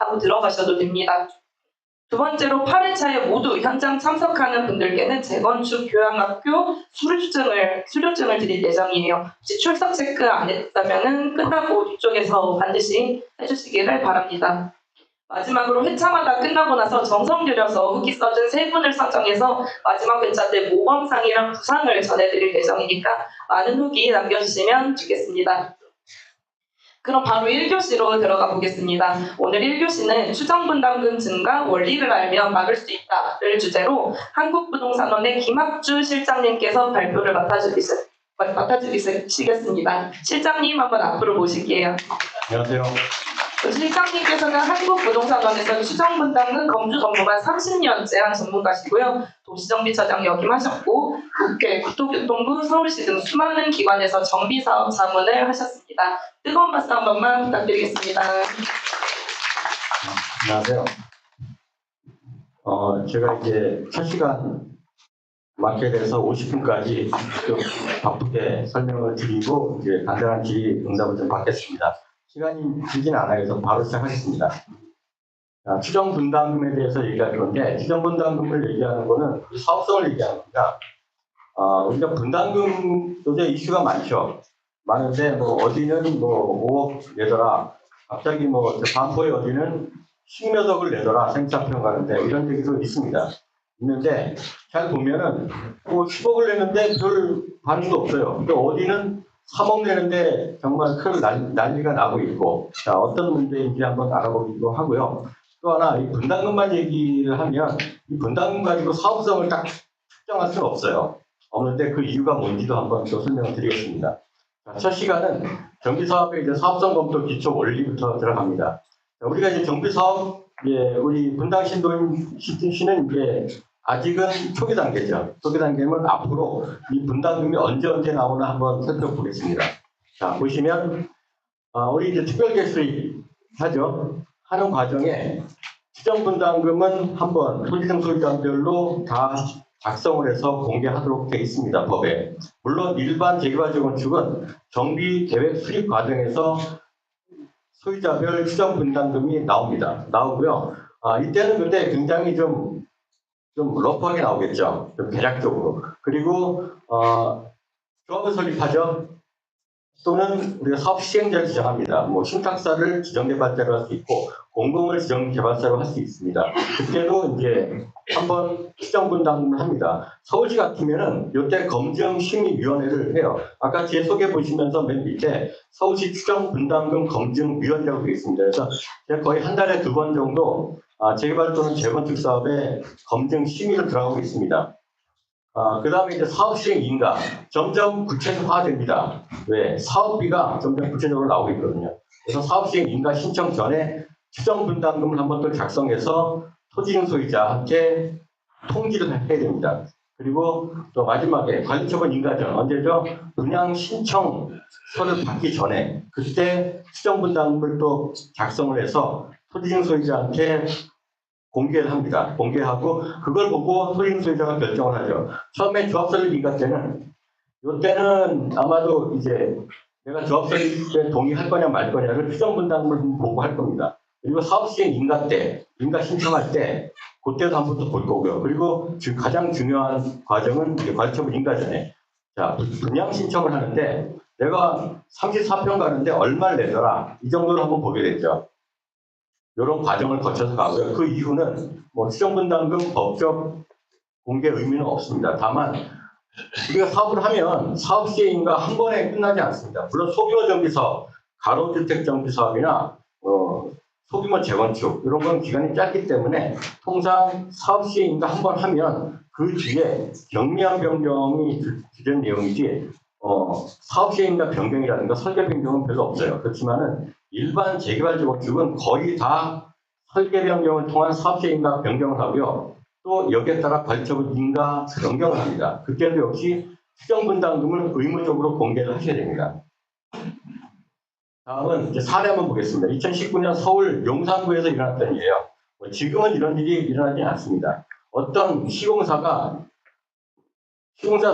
하고 들어가셔도 됩니다. 두 번째로 8회차에 모두 현장 참석하는 분들께는 재건축 교양학교 수료증을 드릴 예정이에요. 혹시 출석 체크 안 했다면 끝나고 뒤쪽에서 반드시 해주시기를 바랍니다. 마지막으로 회차마다 끝나고 나서 정성 들여서 후기 써준 3분을 선정해서 마지막 회차 때 모범상이랑 부상을 전해드릴 예정이니까 많은 후기 남겨주시면 좋겠습니다. 그럼 바로 1교시로 들어가 보겠습니다. 오늘 1교시는 추정분담금 증가 원리를 알면 막을 수 있다를 주제로 한국부동산원의 김학주 실장님께서 발표를 맡아주시겠습니다. 실장님 한번 앞으로 모실게요. 안녕하세요. 실장님께서는 한국부동산원에서 추정분담금 검주 전문가 30년째 한 전문가시고요. 도시정비처장 역임하셨고 국회, 국토교통부, 서울시 등 수많은 기관에서 정비사업 자문을 하셨습니다. 뜨거운 박수 한 번만 부탁드리겠습니다. 안녕하세요. 제가 이제 첫 시간 맞게 돼서 50분까지 좀 바쁘게 설명을 드리고 이제 간단한 질의 응답을 좀 받겠습니다. 시간이 길진 않아요. 그래서 바로 시작하겠습니다. 추정 분담금에 대해서 얘기할 건데, 추정 분담금을 얘기하는 거는 사업성을 얘기하는 겁니다. 우리가 분담금 요새 이슈가 많은데 어디는 5억 내더라, 갑자기 반포에 어디는 10몇 억을 내더라, 생산평 가는데 이런 얘기도 있는데 잘 보면은 10억을 내는데 별 반응도 없어요. 또 어디는 3억 내는데 정말 큰 난리가 나고 있고, 자, 어떤 문제인지 한번 알아보기도 하고요. 또 하나, 이 분담금만 얘기를 하면 이 분담금 가지고 사업성을 딱 특정할 수는 없는데 그 이유가 뭔지도 한번 또 설명을 드리겠습니다. 자, 첫 시간은 정비사업의 이제 사업성 검토 기초 원리부터 들어갑니다. 자, 우리가 이제 정비사업, 우리 분당 신도시는 이제 아직은 초기 단계죠. 초기 단계면 앞으로 이 분담금이 언제 나오나 한번 살펴보겠습니다. 자, 보시면, 우리 이제 특별계수입 하는 과정에 추정 분담금은 한번 토지등 소유자별로 다 작성을 해서 공개하도록 되어 있습니다. 법에. 물론 일반 재개발 재건축은 정비 계획 수립 과정에서 소유자별 추정 분담금이 나오고요. 이때는 근데 굉장히 좀 러프하게 나오겠죠. 좀 대략적으로. 그리고 조합을 설립하죠. 또는 우리가 사업 시행자를 지정합니다. 신탁사를 지정개발자로 할 수 있고 공공을 지정개발사로 할 수 있습니다. 그때도 이제 한번 추정분담금을 합니다. 서울시 같으면은 이때 검증심의위원회를 해요. 아까 제 소개 보시면서 맨 밑에 서울시 추정분담금 검증위원회라고 되어 있습니다. 그래서 제가 거의 한 달에 2번 정도 재개발 또는 재건축 사업에 검증 심의를 들어가고 있습니다. 그 다음에 이제 사업 시행 인가 점점 구체화됩니다. 왜? 사업비가 점점 구체적으로 나오고 있거든요. 그래서 사업 시행 인가 신청 전에 추정 분담금을 한번 또 작성해서 토지증 소유자한테 통지를 해야 됩니다. 그리고 또 마지막에 관리처분 인가전 언제죠? 분양 신청서를 받기 전에 그때 추정 분담금을 또 작성을 해서 토지증 소유자한테 공개를 합니다. 공개하고 그걸 보고 토지증 소유자가 결정을 하죠. 처음에 조합 설립 인가 때는 이때는 아마도 이제 내가 조합 설립에 동의할 거냐 말 거냐를 추정 분담금을 보고 할 겁니다. 그리고 사업 시행 인가 때, 인가 신청할 때 그때도 한 번 더 볼 거고요. 그리고 지금 가장 중요한 과정은 관리처분 인가 전에 자 분양 신청을 하는데 내가 34평 가는데 얼마를 내더라 이 정도로 한번 보게 됐죠. 이런 과정을 거쳐서 가고요. 그 이유는 추정분담금 법적 공개 의미는 없습니다. 다만 우리가 사업을 하면 사업 시행인가 한 번에 끝나지 않습니다. 물론 소규모 정비사업, 가로주택 정비사업이나 소규모 재건축 이런 건 기간이 짧기 때문에 통상 사업 시행인가 한 번 하면 그 뒤에 경미한 변경이 주된 내용이지 사업 시행인가 변경이라든가 설계 변경은 별로 없어요. 그렇지만은 일반 재개발 재건축은 거의 다 설계 변경을 통한 사업 시행인가 변경을 하고요. 또 여기에 따라 관리처분 인가 변경을 합니다. 그때도 역시 추정 분담금을 의무적으로 공개를 하셔야 됩니다. 다음은 이제 사례 한번 보겠습니다. 2019년 서울 용산구에서 일어났던 일이에요. 지금은 이런 일이 일어나지 않습니다. 어떤 시공사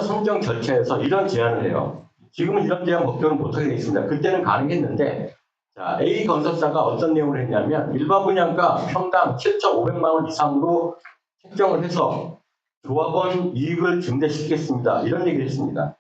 선정 절차에서 이런 제안을 해요. 지금은 이런 제안 법적으로 못하게 되어 있습니다. 그때는 가능했는데 자, A 건설사가 어떤 내용을 했냐면 일반 분양가 평당 7,500만 원 이상으로 책정을 해서 조합원 이익을 증대시키겠습니다. 이런 얘기를 했습니다.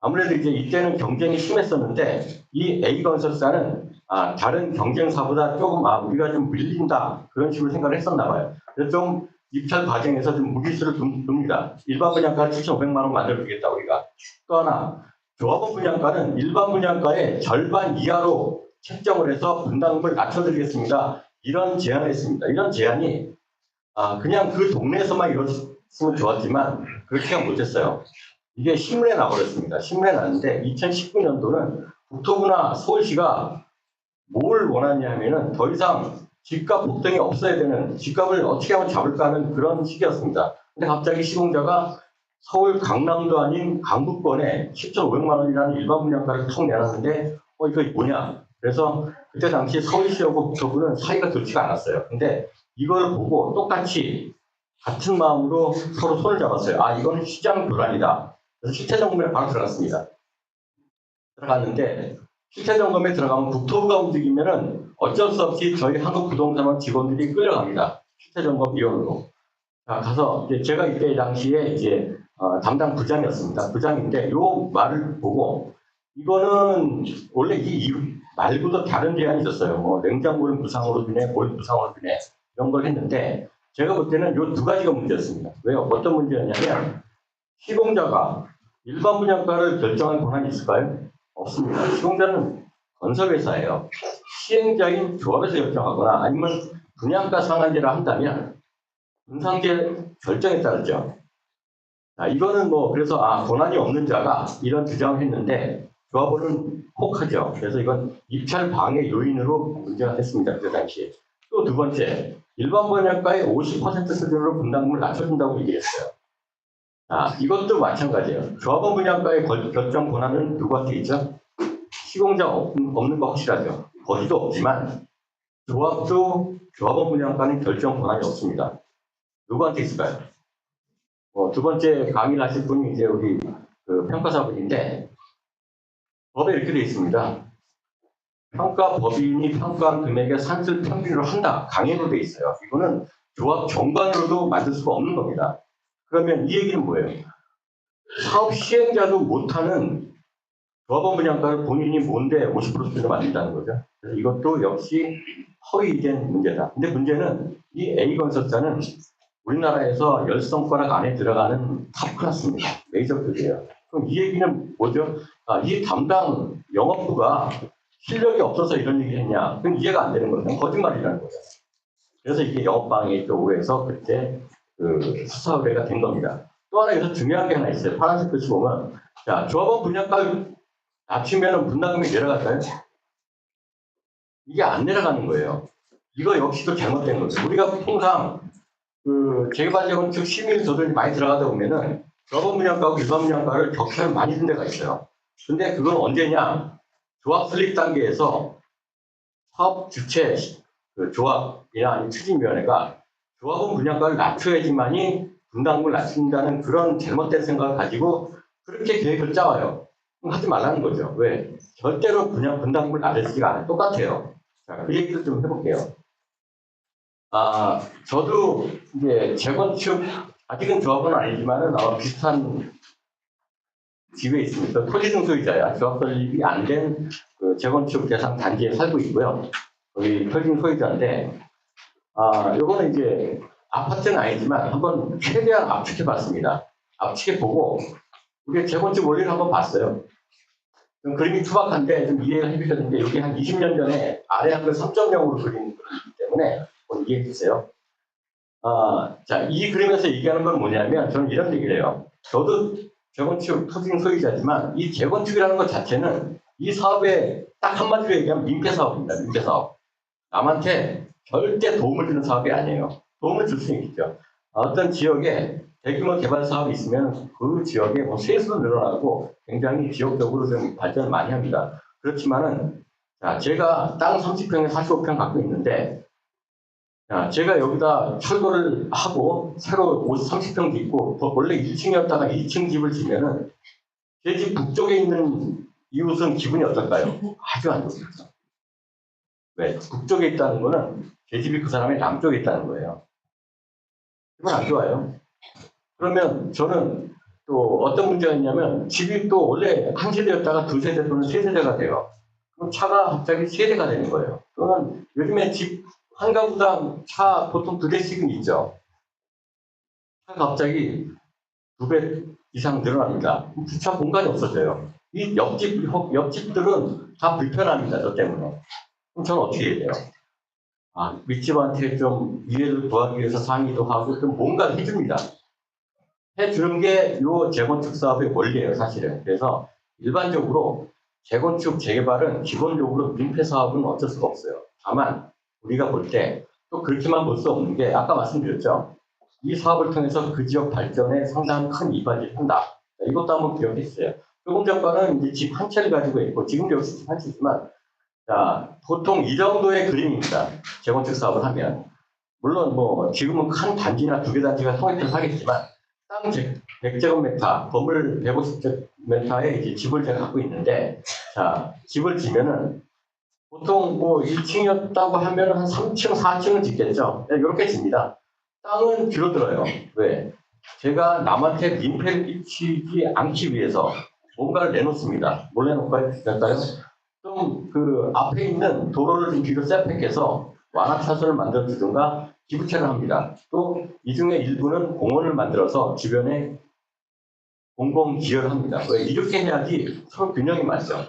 아무래도 이제 이때는 경쟁이 심했었는데 이 A 건설사는 다른 경쟁사보다 조금 우리가 좀 밀린다 그런 식으로 생각을 했었나 봐요. 그래서 좀 입찰 과정에서 좀 무리수를 둡니다. 일반 분양가 7,500만 원 만들어주겠다 우리가. 또 하나 조합원 분양가는 일반 분양가의 절반 이하로 책정을 해서 분담금을 낮춰드리겠습니다. 이런 제안을 했습니다. 이런 제안이 그냥 그 동네에서만 이뤘으면 좋았지만 그렇게 못했어요. 이게 신문에 나버렸습니다. 신문에 나왔는데 2019년도는 국토부나 서울시가 뭘 원하냐면은 더 이상 집값 폭등이 없어야 되는 집값을 어떻게 하면 잡을까 하는 그런 시기였습니다. 근데 갑자기 시공자가 서울 강남도 아닌 강북권에 7,500만 원이라는 일반 분양가를 턱 내놨는데 이거 뭐냐? 그래서 그때 당시 서울시하고 국토부는 사이가 좋지가 않았어요. 근데 이걸 보고 똑같이 같은 마음으로 서로 손을 잡았어요. 이거는 시장 교란이다. 그래서 실태 점검에 바로 들어갔습니다. 들어갔는데 실태 점검에 들어가면 국토부가 움직이면은 어쩔 수 없이 저희 한국부동산원 직원들이 끌려갑니다. 실태 점검 위원으로. 가서 이제 제가 이때 당시에 이제 담당 부장이었습니다. 부장인데 요 말을 보고 이거는 원래 이 말고도 다른 제안이 있었어요. 뭐 냉장고를 무상으로 주네, 뭘 무상으로 주네 이런 걸 했는데 제가 볼 때는 요 두 가지가 문제였습니다. 왜요? 어떤 문제였냐면 시공자가 일반 분양가를 결정할 권한이 있을까요? 없습니다. 시공자는 건설회사예요. 시행자인 조합에서 결정하거나 아니면 분양가 상한제를 한다면 분상제 결정에 따르죠. 이거는 그래서 권한이 없는 자가 이런 주장을 했는데 조합원은 혹하죠. 그래서 이건 입찰 방해 요인으로 문제가 됐습니다. 그때 당시에. 또 두 번째, 일반 분양가의 50% 수준으로 분담금을 낮춰준다고 얘기했어요. 이것도 마찬가지예요. 조합원 분양가의 결정 권한은 누구한테 있죠? 시공자 없는 거 확실하죠. 거기도 없지만 조합도 조합원 분양가는 결정 권한이 없습니다. 누구한테 있을까요? 두 번째 강의를 하실 분이 이제 우리 평가사분인데 법에 이렇게 되어 있습니다. 평가법인이 평가한 금액의 산술 평균으로 한다. 강의로 되어 있어요. 이거는 조합 정관으로도 만들 수가 없는 겁니다. 그러면 이 얘기는 뭐예요? 사업 시행자도 못하는 조합원 분양가를 본인이 뭔데 50% 수준으로 만든다는 거죠. 그래서 이것도 역시 허위된 문제다. 근데 문제는 이 A건설사는 우리나라에서 10손가락 안에 들어가는 탑 클래스입니다. 메이저급이에요. 그럼 이 얘기는 뭐죠? 이 담당 영업부가 실력이 없어서 이런 얘기를 했냐? 그럼 이해가 안 되는 거죠. 거짓말이라는 거죠. 그래서 이게 영업방해 쪽에서 그때 수사 의뢰가 된 겁니다. 또 하나 여기서 중요한 게 하나 있어요. 파란색 글씨 보면 조합원 분양가를 낮추면 분담금이 내려갈까요? 이게 안 내려가는 거예요. 이거 역시도 잘못된 거죠. 우리가 통상 재개발재건축 시민 조달이 많이 들어가다 보면은 조합원 분양가하고 일반 분양가를 격차를 많이 둔 데가 있어요. 근데 그건 언제냐? 조합 설립 단계에서 사업 주체 조합이나 아니면 추진위원회가 조합원 분양가를 낮춰야지만이 분담금을 낮춘다는 그런 잘못된 생각을 가지고 그렇게 계획을 짜와요. 하지 말라는 거죠. 왜? 절대로 분담금을 낮추지가 않아요. 똑같아요. 그 얘기를 좀 해볼게요. 저도 이제 재건축, 아직은 조합은 아니지만은 비슷한 집에 있습니다. 토지 등 소유자야. 조합 설립이 안 된 재건축 대상 단지에 살고 있고요. 거기 토지 등 소유자인데, 요거는 이제 아파트는 아니지만 한번 최대한 압축해 봤습니다. 압축해 보고, 우리가 재건축 원리를 한번 봤어요. 좀 그림이 투박한데 좀 이해를 해주셨는데, 여기 한 20년 전에 아래 한글 3.0으로 그린 그림이기 때문에 이해해 주세요. 이 그림에서 얘기하는 건 뭐냐면, 저는 이런 얘기를 해요. 저도 재건축 토지 소유자지만, 이 재건축이라는 것 자체는 이 사업에 딱 한마디로 얘기하면 민폐 사업입니다. 민폐 사업. 남한테 절대 도움을 주는 사업이 아니에요. 도움을 줄 수 있겠죠. 어떤 지역에 대규모 개발 사업이 있으면 그 지역에 세수도 늘어나고 굉장히 지역적으로 좀 발전을 많이 합니다. 그렇지만은, 제가 땅 30평에 45평 갖고 있는데, 제가 여기다 철거를 하고 새로 30평 짓고 원래 1층이었다가 2층 집을 지면은 제 집 북쪽에 있는 이웃은 기분이 어떨까요? 아주 안 좋습니다. 왜? 북쪽에 있다는 거는 제 집이 그 사람의 남쪽에 있다는 거예요. 이건 안 좋아요. 그러면 저는 또 어떤 문제가 있냐면 집이 또 원래 한 세대였다가 두 세대 또는 세 세대가 돼요. 그럼 차가 갑자기 세 대가 되는 거예요. 그러면 요즘에 집 한 가구당 차 보통 두 대씩은 있죠. 차가 갑자기 두 배 이상 늘어납니다. 주차 공간이 없어져요. 이 옆집들은 다 불편합니다. 저 때문에. 그럼 저는 어떻게 해야 돼요? 윗집한테 좀 이해를 구하기 위해서 상의도 하고 좀 뭔가를 해줍니다. 해주는 게 요 재건축 사업의 원리예요, 사실은. 그래서 일반적으로 재건축, 재개발은 기본적으로 민폐 사업은 어쩔 수가 없어요. 다만 우리가 볼 때 또 그렇게만 볼 수 없는 게 아까 말씀드렸죠. 이 사업을 통해서 그 지역 발전에 상당히 큰 이바지를 한다. 이것도 한번 기억해 주세요. 조금 전과는 이제 집 한 채를 가지고 있고 지금도 역시 집 한 채지만 자, 보통 이 정도의 그림입니다. 재건축 사업을 하면. 물론 뭐 지금은 큰 단지나 두 개 단지가 성립을 하겠지만 땅 100제곱미터, 건물 150제곱미터의 이제 집을 제가 갖고 있는데 자, 집을 지면은 보통 뭐 1층이었다고 하면 한 3층, 4층은 짓겠죠. 이렇게 집니다. 땅은 줄어들어요. 왜? 제가 남한테 민폐를 끼치지 않기 위해서 뭔가를 내놓습니다. 뭘 내놓을까요? 좀 그 앞에 있는 도로를 좀 뒤로 셋백해서 완화차선을 만들어 주든가 기부채를 합니다. 또 이 중에 일부는 공원을 만들어서 주변에 공공 기여를 합니다. 왜? 이렇게 해야지 서로 균형이 맞죠.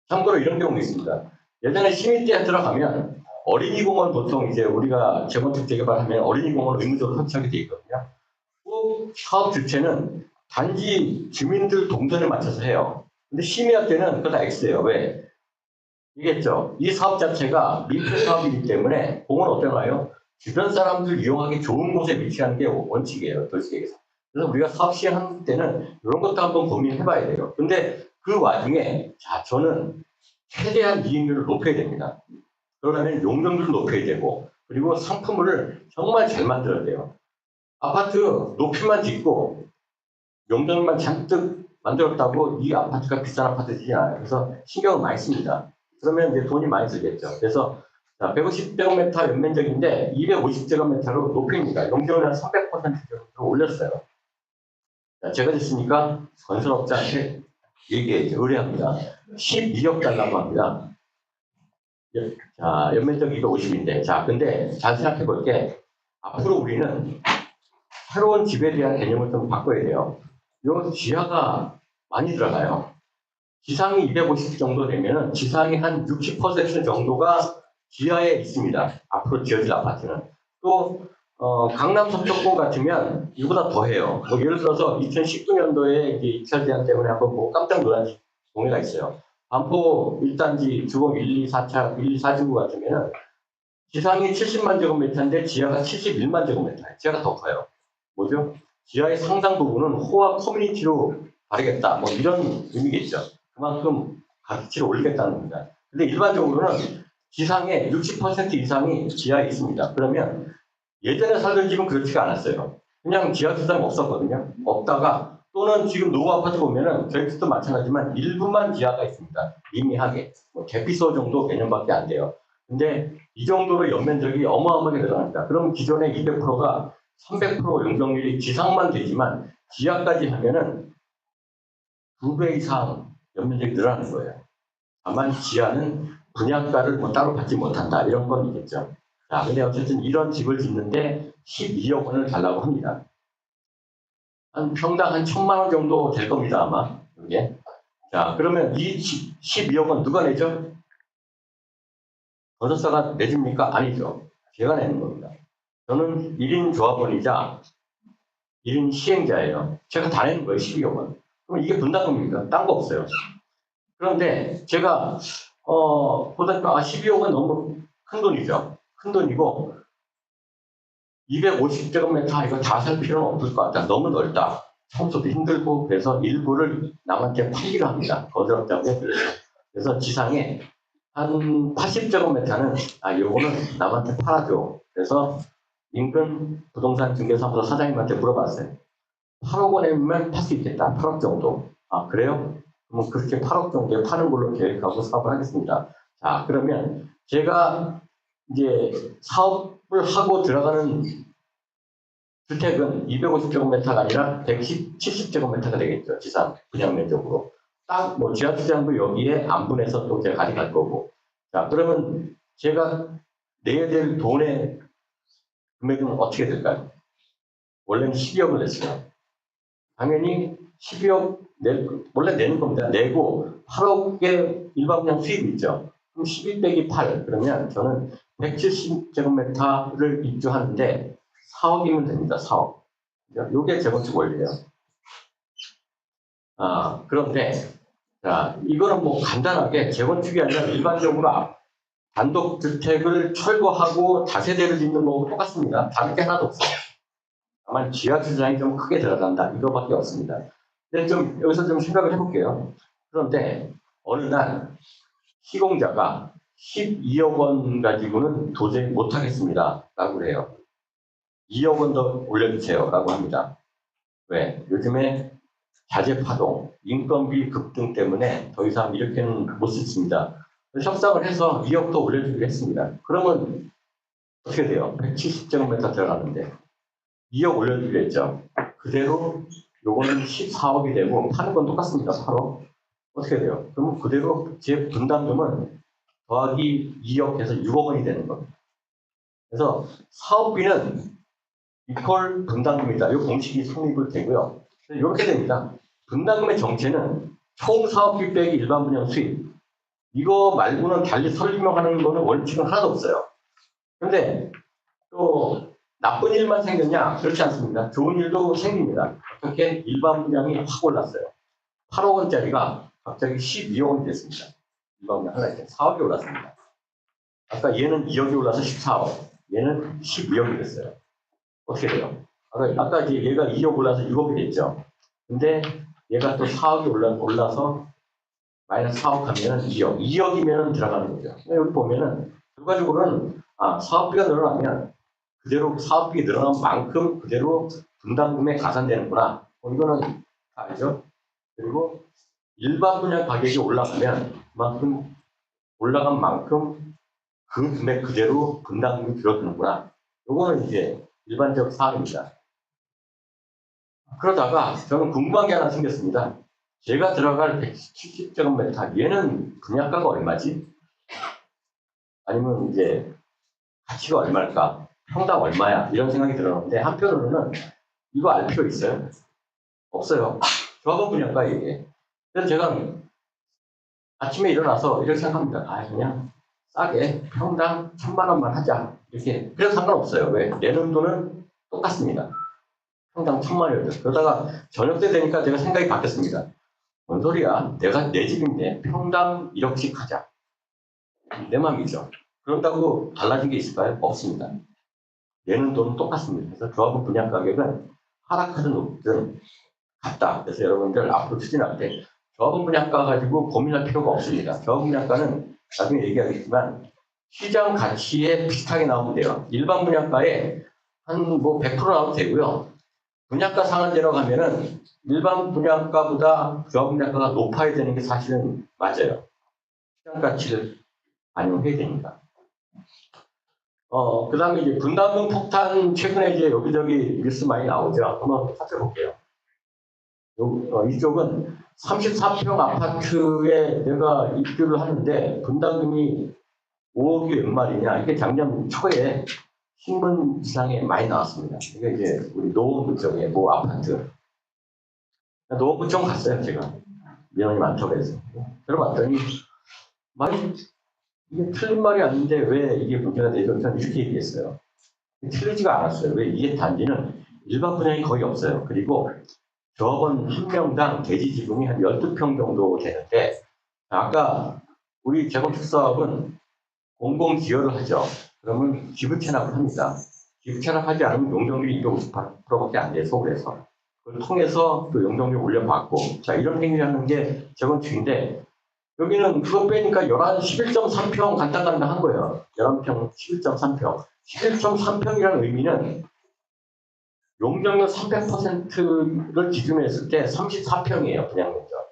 참고로 이런 경우가 있습니다. 예전에 시민대에 들어가면 어린이공원 보통 이제 우리가 재건축 재개발하면 어린이공원 의무적으로 설치하게 돼 있거든요. 꼭 사업 주체는 단지 주민들 동선에 맞춰서 해요. 근데 심의할 때는 그거 다 X예요. 왜? 이겠죠. 이 사업 자체가 민폐 사업이기 때문에 공은 어떤가요? 주변 사람들 이용하기 좋은 곳에 위치하는 게 원칙이에요. 도시계획에서. 그래서 우리가 사업 시행할 때는 이런 것도 한번 고민해봐야 돼요. 근데 그 와중에 자 저는 최대한 이익률을 높여야 됩니다. 그러려면 용적률을 높여야 되고 그리고 상품을 정말 잘 만들어야 돼요. 아파트 높이만 짓고 용적률만 잔뜩 만들었다고 이 아파트가 비싼 아파트지 않아요. 그래서 신경을 많이 씁니다. 그러면 이제 돈이 많이 들겠죠. 그래서 150제곱미터 연면적인데 250제곱미터로 높입니다. 용적률 한 300% 정도 올렸어요. 자, 제가 됐으니까 건설업자한테 의뢰합니다. 12억 달라고 합니다. 자, 연면적 250인데. 자, 근데 잘 생각해 볼게. 앞으로 우리는 새로운 집에 대한 개념을 좀 바꿔야 돼요. 요 지하가 많이 들어가요. 지상이 250 정도 되면은 지상이 한 60% 정도가 지하에 있습니다. 앞으로 지어질 아파트는. 또 강남 서초권 같으면 이보다 더 해요. 뭐 예를 들어서 2019년도에 이제 입찰 제한 때문에 한번 뭐 깜짝 놀란 동네가 있어요. 반포 1단지 주공 1, 2, 4차, 1, 2, 4지구 같으면은 지상이 70만 제곱미터인데 지하가 71만 제곱미터예요. 지하가 더 커요. 뭐죠? 지하의 상당 부분은 호화 커뮤니티로 가리겠다. 뭐 이런 의미겠죠. 그만큼 가치를 올리겠다는 겁니다. 근데 일반적으로는 지상의 60% 이상이 지하에 있습니다. 그러면 예전에 살던 집은 그렇지가 않았어요. 그냥 지하 주차장이 없었거든요. 없다가 또는 지금 노후 아파트 보면은 저희 집도 마찬가지지만 일부만 지하가 있습니다. 미미하게. 뭐 대피소 정도 개념밖에 안 돼요. 근데 이 정도로 연면적이 어마어마하게 늘어납니다. 그럼 기존의 200%가 300% 용적률이 지상만 되지만 지하까지 하면은 2배 이상 연면적이 늘어나는 거예요. 다만 지하는 분양가를 뭐 따로 받지 못한다. 이런 건 있겠죠. 자, 근데 어쨌든 이런 집을 짓는데 12억 원을 달라고 합니다. 한 평당 한 1,000만 원 정도 될 겁니다, 아마. 이게. 자, 그러면 이 12억 원 누가 내죠? 건설사가 내줍니까? 아니죠. 제가 내는 겁니다. 저는 1인 조합원이자 1인 시행자예요. 제가 다 내는 거예요, 12억 원. 그럼 이게 분담금입니까? 딴 거 없어요. 그런데 제가 보니까 12억 원 너무 큰 돈이죠. 큰 돈이고 250제곱미터 이거 다 살 필요는 없을 것 같다. 너무 넓다. 청소도 힘들고 그래서 일부를 남한테 팔기로 합니다. 건설업자고 그래서 지상에 한 80제곱미터는 요거는 남한테 팔아줘. 그래서 인근 부동산 중개사무소 사장님한테 물어봤어요. 8억 원이면 팔 수 있겠다. 8억 정도. 그래요? 그럼 그렇게 8억 정도에 파는 걸로 계획하고 사업을 하겠습니다. 자, 그러면 제가 이제 사업을 하고 들어가는 주택은 250제곱미터가 아니라 170제곱미터가 되겠죠. 지상 분양 면적으로. 딱 뭐 지하주차장도 여기에 안분해서 또 제가 가져갈 거고. 자, 그러면 제가 내야 될 돈의 금액은 어떻게 될까요? 원래는 12억을 냈어요. 당연히 12억 원래 내는 겁니다. 내고 8억의 일반 분양 수입이 있죠. 그럼 12 빼기 8 그러면 저는 170제곱미터를 입주하는데 4억이면 됩니다. 4억. 이게 재건축 원리예요. 그런데 자, 이거는 뭐 간단하게 재건축이 아니라 일반적으로 단독주택을 철거하고 다세대를 짓는 거하고 똑같습니다. 다를 게 하나도 없어요. 다만 지하주차장이 좀 크게 들어간다. 이거밖에 없습니다. 근데 좀 여기서 좀 생각을 해볼게요. 그런데 어느 날 시공자가 12억 원 가지고는 도저히 못하겠습니다. 라고 그래요. 2억 원 더 올려주세요. 라고 합니다. 왜? 요즘에 자재파동, 인건비 급등 때문에 더 이상 이렇게는 못 쓰십니다. 협상을 해서 2억 더 올려주기로 했습니다. 그러면 어떻게 돼요? 170제곱미터 들어가는데 2억 올려주기로 했죠. 그대로 요거는 14억이 되고 파는 건 똑같습니다. 8억. 어떻게 돼요? 그럼 그대로 제 분담금은 더하기 2억 해서 6억 원이 되는 겁니다. 그래서 사업비는 이퀄 분담금이다. 이 공식이 성립을 되고요. 이렇게 됩니다. 분담금의 정체는 총 사업비 빼기 일반 분양 수입. 이거 말고는 달리 설명하는 거는 원칙은 하나도 없어요. 그런데 또 나쁜 일만 생겼냐? 그렇지 않습니다. 좋은 일도 생깁니다. 어떻게 일반 분양이 확 올랐어요. 8억 원짜리가 갑자기 12억 원이 됐습니다. 일반 분양 하나 있죠. 4억이 올랐습니다. 아까 얘는 2억이 올라서 14억, 얘는 12억이 됐어요. 어떻게 돼요? 아까 이제 얘가 2억 올라서 6억이 됐죠. 근데 얘가 또 4억이 올라서 마이너스 4억 하면은 2억. 2억이면 들어가는 거죠. 여기 보면은 결과적으로는 사업비가 늘어나면 그대로 사업비 늘어난 만큼 그대로 분담금에 가산되는구나. 이거는 다 알죠? 그리고 일반 분양 가격이 올라가면 그만큼 올라간 만큼 그 금액 그대로 분담금이 줄어드는구나. 이거는 이제 일반적 사항입니다. 그러다가 저는 궁금한 게 하나 생겼습니다. 제가 들어갈 170제곱미터 얘는 분양가가 얼마지? 아니면 이제 가치가 얼마일까? 평당 얼마야? 이런 생각이 들었는데 한편으로는 이거 알 필요 있어요? 없어요. 조합원 분양가 이게. 그래서 제가 아침에 일어나서 이렇게 생각합니다. 그냥 싸게 평당 1,000만 원만 하자. 이렇게. 그래서 상관없어요. 왜? 내는 돈은 똑같습니다. 평당 1,000만 원이었어요. 그러다가 저녁 때 되니까 제가 생각이 바뀌었습니다. 뭔 소리야? 내가 내 집인데 평당 1억씩 하자. 내 마음이죠. 그런다고 달라진 게 있을까요? 없습니다. 내는 돈은 똑같습니다. 그래서 조합원 분양 가격은 하락하든 높든 같다. 그래서 여러분들 앞으로 추진할 때 조합원 분양가 가지고 고민할 필요가 없습니다. 조합원 분양가는 나중에 얘기하겠지만 시장 가치에 비슷하게 나오면 돼요. 일반 분양가에 한 뭐 100% 나와도 되고요. 분양가 상한제로 가면은 일반 분양가보다 조합 분양가가 높아야 되는 게 사실은 맞아요. 시장 가치를 반영해야 되니까. 그 다음에 이제 분담금 폭탄 최근에 이제 여기저기 뉴스 많이 나오죠. 한번 살펴볼게요. 이쪽은 34평 아파트에 내가 입주를 하는데 분담금이 5억이 웬 말이냐. 이게 작년 초에 신문 기사에 많이 나왔습니다. 이게 이제 우리 노원구 쪽에 뭐 아파트. 노원구청 갔어요, 제가. 민원이 많다고 해서. 들어봤더니, 이게 틀린 말이 아닌데 왜 이게 문제가 되죠? 저는 이렇게 얘기했어요. 틀리지가 않았어요. 왜? 이게 단지는 일반 분양이 거의 없어요. 그리고 조합원 한 명당 대지 지분이 한 12평 정도 되는데, 아까 우리 재건축 사업은 공공 기여를 하죠. 그러면 기부 체납을 합니다. 기부 체납하지 않으면 용적률이 250%밖에 안 돼요, 서울에서. 그걸 통해서 또 용적률 올려받고, 자, 이런 행위를 하는 게 재건축인데, 여기는 그거 빼니까 11.3평 간당간당 한 거예요. 11평, 11.3평. 11.3평이라는 의미는 용적률 300%를 기준으로 했을 때 34평이에요, 분양 면적.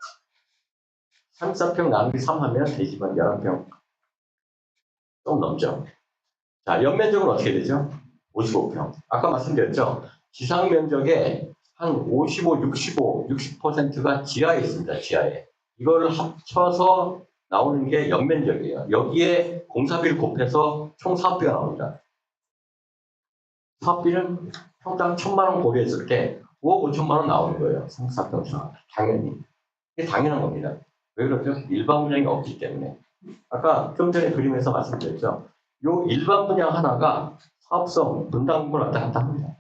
34평 나누기 3 하면 대지만 11평. 좀 넘죠. 자, 연면적은 어떻게 되죠? 55평. 아까 말씀드렸죠? 지상 면적의 한 55, 65, 60%가 지하에 있습니다. 지하에. 이거를 합쳐서 나오는 게 연면적이에요. 여기에 공사비를 곱해서 총 사업비가 나옵니다. 사업비는 평당 1,000만 원 고려했을 때 5억 5천만 원 나오는 거예요. 34평 사업. 당연히. 이게 당연한 겁니다. 왜 그렇죠? 일반 분양이 없기 때문에. 아까 좀 전에 그림에서 말씀드렸죠. 요 일반 분양 하나가 사업성 분담금을 왔다 갔다 합니다.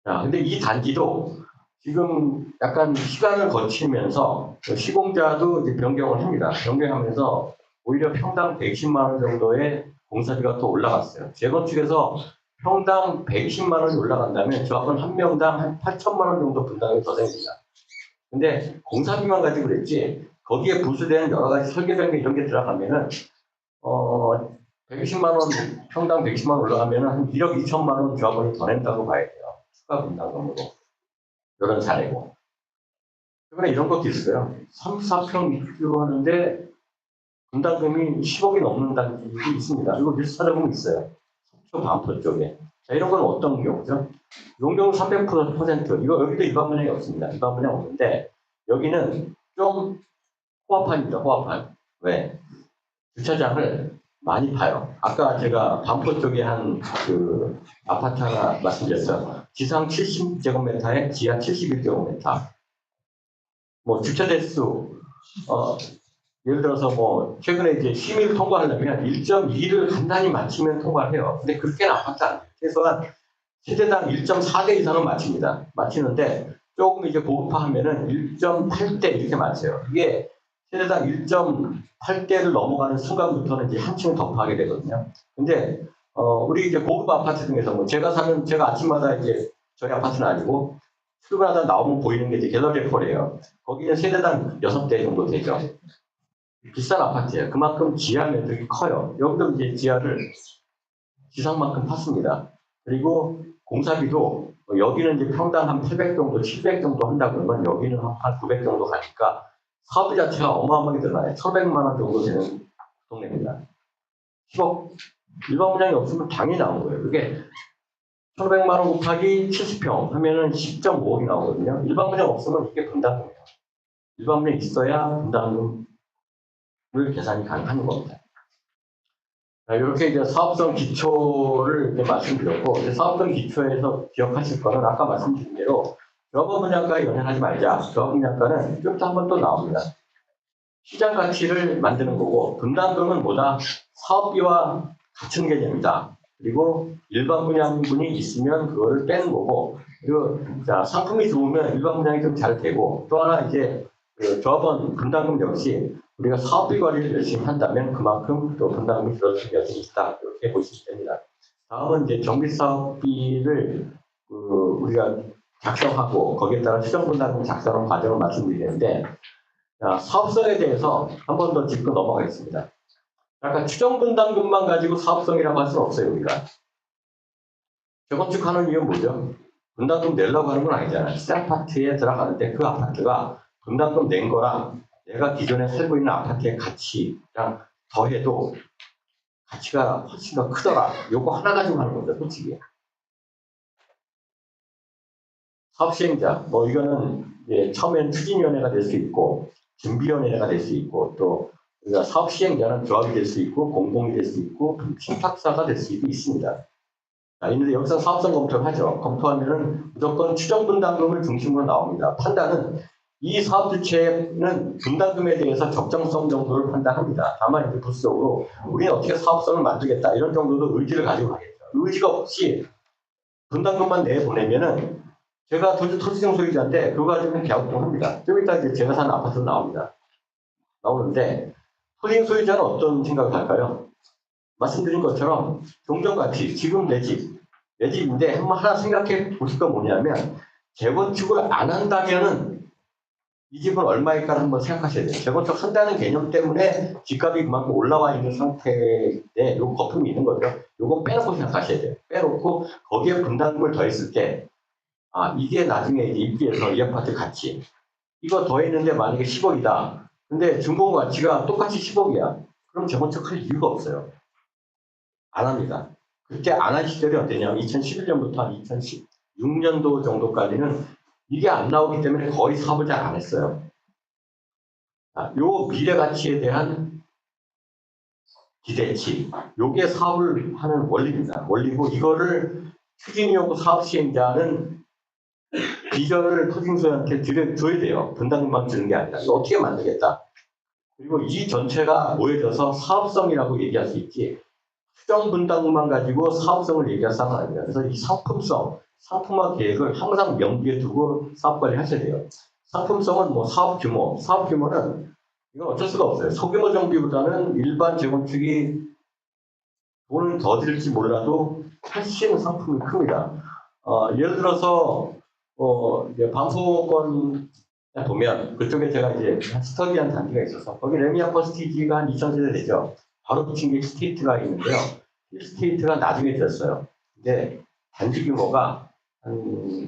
자, 근데 이 단지도 지금 약간 시간을 거치면서 시공자도 이제 변경을 합니다. 변경하면서 오히려 평당 120만 원 정도의 공사비가 또 올라갔어요. 재건축에서 평당 120만 원이 올라간다면 조합은 한 명당 한 8천만 원 정도 분담이 더 됩니다. 근데 공사비만 가지고 그랬지 거기에 부수되는 여러 가지 설계 변경 이런 게 들어가면은 120만 원 평당 120만 원 올라가면은 한 1억 2천만 원 조합원이 더 낸다고 봐야 돼요. 추가 분담금으로 이런 사례고. 최근에 이런 것도 있어요. 3, 4평 입주를 하는데 분담금이 10억이 넘는 단지도 있습니다. 이거 뉴스 찾아보면 있어요. 속초 반포 쪽에. 자, 이런 건 어떤 경우죠? 용경 300%, 이거 여기도 일반 분양이 없습니다. 일반 분양 없는데 여기는 좀 호화판입니다. 호화판. 왜? 주차장을 많이 파요. 아까 제가 반포 쪽에 한 그 아파트 하나 말씀드렸어요. 지상 70제곱미터에 지하 71제곱미터. 뭐 주차 대수 예를 들어서 뭐 최근에 이제 심의를 통과하려면 1.2를 간단히 맞추면 통과를 해요. 근데 그렇게는 아파트 안 돼요. 최소한 세대당 1.4대 이상은 맞춥니다. 맞추는데 조금 이제 고급화하면은 1.8대 이렇게 맞춰요. 이게 세대당 1.8대를 넘어가는 순간부터는 이제 한층 더 파게 되거든요. 근데 우리 이제 고급 아파트 중에서 뭐 제가 아침마다 이제 저희 아파트는 아니고 출근하다 나오면 보이는 게 이제 갤러리 폴이에요. 거기는 세대당 6대 정도 되죠. 비싼 아파트예요. 그만큼 지하 면적이 커요. 여기도 이제 지하를 지상만큼 팠습니다. 그리고 공사비도 여기는 이제 평당 한 800 정도, 700 정도 한다 그러면 여기는 한 900 정도 가니까 사업비 자체가 어마어마하게 들어가요. 1,100만 원 정도 되는 동네입니다. 10억 일반 분양이 없으면 당연히 나온 거예요. 그게 1,100만 원 곱하기 70평 하면은 10.5억이 나오거든요. 일반 분양 없으면 이게 분담금이에요. 일반 분양이 있어야 분담금을 계산이 가능한 겁니다. 자, 이렇게 이제 사업성 기초를 이렇게 말씀드렸고, 이제 사업성 기초에서 기억하실 거는 아까 말씀드린 대로 조합원 분양가에 연연하지 말자. 조합원 분양가는 좀부터 한번 또 나옵니다. 시장 가치를 만드는 거고, 분담금은 뭐다? 사업비와 같은 개념이다. 그리고 일반 분양분이 있으면 그거를 빼는 거고, 그리고 자, 상품이 좋으면 일반 분양이 좀 잘 되고, 또 하나 이제 그 조합원 분담금 역시 우리가 사업비 관리를 열심히 한다면 그만큼 또 분담금이 줄어들 여지가 있다. 이렇게 보시면 됩니다. 다음은 이제 정비사업비를 우리가 작성하고 거기에 따라 추정분담금 작성하는 과정을 말씀드리는데 사업성에 대해서 한 번 더 짚고 넘어가겠습니다. 약간 추정분담금만 가지고 사업성이라고 할 수는 없어요. 우리가. 재건축하는 이유는 뭐죠? 분담금 내려고 하는 건 아니잖아요. 시장 아파트에 들어가는데 그 아파트가 분담금 낸 거랑 내가 기존에 살고 있는 아파트의 가치랑 더해도 가치가 훨씬 더 크더라. 요거 하나 가지고 하는 겁니다. 솔직히. 사업시행자, 뭐 이거는 이제 처음엔 추진위원회가 될 수 있고 준비위원회가 될 수 있고 또 우리가 사업시행자는 조합이 될 수 있고 공공이 될 수 있고 신탁사가 될 수도 있습니다. 자, 있는데 여기서 사업성 검토를 하죠. 검토하면은 무조건 추정분담금을 중심으로 나옵니다. 판단은 이 사업 주체는 분담금에 대해서 적정성 정도를 판단합니다. 다만 이제 부수적으로 우리는 어떻게 사업성을 만들겠다 이런 정도도 의지를 가지고 가겠죠. 의지가 없이 분담금만 내보내면은 제가 토지정 소유자인데 그거 가지고는 계약도 합니다. 좀 이따 이제 제가 사는 아파트도 나옵니다. 나오는데 토지정 소유자는 어떤 생각을 할까요? 말씀드린 것처럼 종전같이 지금 내 집인데 한번 하나 생각해 보실 건 뭐냐면 재건축을 안 한다면은 이 집은 얼마일까 한번 생각하셔야 돼요. 재건축 한다는 개념 때문에 집값이 그만큼 올라와 있는 상태에 요 거품이 있는 거죠. 요건 빼놓고 생각하셔야 돼요. 빼놓고 거기에 분담금을 더했을 때 이게 나중에 이제 입주해서 이 아파트 가치 이거 더했는데 만약에 10억이다. 근데 준공 가치가 똑같이 10억이야. 그럼 재건축할 이유가 없어요. 안 합니다. 그때 안 한 시절이 어땠냐면 2011년부터 한 2016년도 정도까지는 이게 안 나오기 때문에 거의 사업을 잘 안 했어요. 요 미래 가치에 대한 기대치, 요게 사업을 하는 원리입니다. 원리고 이거를 추진이하고 사업 시행자는 비전을 토중소한테 줘야 돼요. 분담금만 주는 게 아니라 이거 어떻게 만들겠다. 그리고 이 전체가 모여져서 사업성이라고 얘기할 수 있지 수정 분담금만 가지고 사업성을 얘기할 사항은 아닙니다. 그래서 이 상품성, 상품화 계획을 항상 명기에 두고 사업 관리 하셔야 돼요. 상품성은 뭐 사업 규모는 이건 어쩔 수가 없어요. 소규모 정비보다는 일반 재건축이 돈을 더 들일지 몰라도 훨씬 상품이 큽니다. 예를 들어서 이제 방소건에 보면 그쪽에 제가 이제 스터디한 단지가 있어서 거기 레미안 퍼스티지가 한 2,000세대 되죠. 바로 붙인 게 힐스테이트가 있는데요. 힐스테이트가 나중에 됐어요. 근데 단지 규모가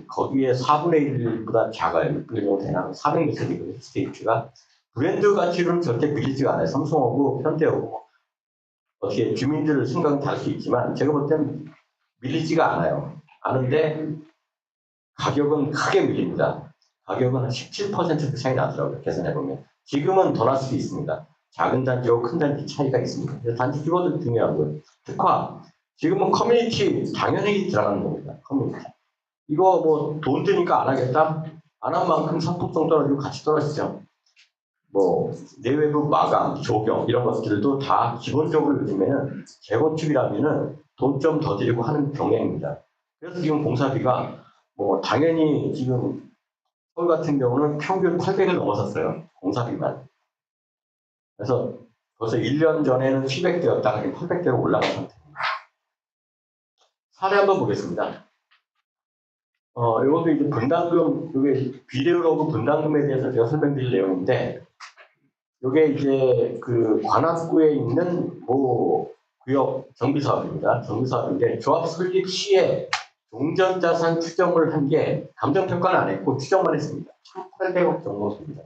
거기에 4분의 1보다 작아요. 6분의 1 정도 되나? 400몇 세대고 힐스테이트가 브랜드 가치로는 절대 밀리지가 않아요. 삼성하고 현대하고 어떻게 주민들 생각은 다를 수 있지만 제가 볼 때는 밀리지가 않아요. 아는데 가격은 크게 밀립니다. 가격은 한 17% 차이 나더라고요. 계산해보면. 지금은 더 날 수도 있습니다. 작은 단지와 큰 단지 차이가 있습니다. 그래서 단지 규모도 중요하고요. 특화. 지금은 커뮤니티 당연히 들어가는 겁니다. 커뮤니티. 이거 뭐 돈 드니까 안 하겠다? 안 한 만큼 상품성 떨어지고 같이 떨어지죠. 뭐 내외부 마감, 조경 이런 것들도 다 기본적으로 요즘에는 재건축이라면은 돈 좀 더 들이고 하는 경향입니다. 그래서 지금 공사비가 뭐 당연히 지금 서울 같은 경우는 평균 800을 넘어섰어요. 공사비만. 그래서 벌써 1년 전에는 700대였다가 800대로 올라간 상태입니다. 사례 한번 보겠습니다. 이것도 이제 분담금, 이게 비례율하고 분담금에 대해서 제가 설명드릴 내용인데, 이게 이제 그 관악구에 있는 뭐 구역 정비사업입니다. 정비사업인데 조합 설립 시에 종전자산 추정을 한 게 감정평가는 안 했고 추정만 했습니다. 1,800억 정도 됩니다.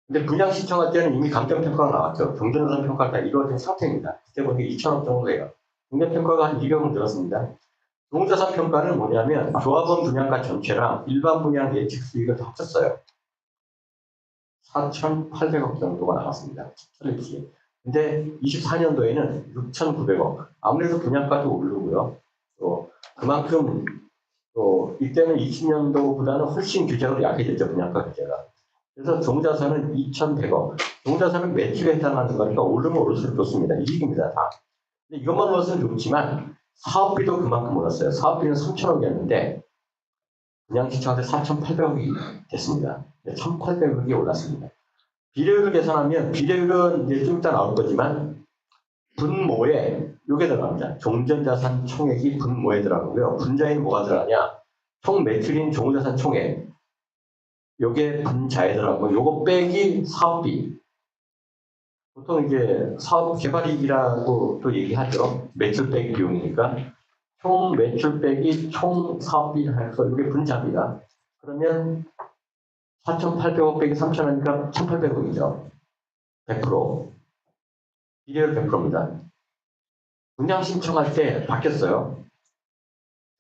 근데 분양 신청할 때는 이미 감정평가가 나왔죠. 종전자산 평가가 다 이루어진 상태입니다. 그때 보니까 2,000억 정도 돼요. 분양평가가 한 200억 늘었습니다. 종자산 평가는 뭐냐면 조합원 분양가 전체랑 일반 분양 예측 수익을 다 합쳤어요. 4,800억 정도가 나왔습니다. 설립시. 근데 24년도에는 6,900억. 아무래도 분양가도 오르고요. 또 그만큼 또 이때는 20년도보다는 훨씬 규제가 약해졌죠. 분양가 규제가. 그래서 종자산은 2,100억. 종자산은 매출에 해당하는 거니까 오르면 오를수록 좋습니다. 이익입니다. 다. 근데 이것만 올랐으면 좋지만 사업비도 그만큼 올랐어요. 사업비는 3,000억이었는데 분양 신청할 때 4,800억이 됐습니다. 1,800억이 올랐습니다. 비례율을 계산하면 비례율은 이제 좀 이따 나올 거지만 분모에 요게 들어갑니다. 종전자산 총액이 분모에 들어가고요. 분자에는 뭐가 들어가냐? 총 매출인 종자산 총액. 요게 분자에 들어가고 요거 빼기 사업비. 보통 이제 사업 개발이익이라고 또 얘기하죠. 매출 빼기 비용이니까. 총 매출 빼기 총 사업비 해서 이게 분자입니다. 그러면 4,800억 빼기 3,000원이니까 1,800억이죠. 100%. 비례율 100%입니다. 분양 신청할 때 바뀌었어요.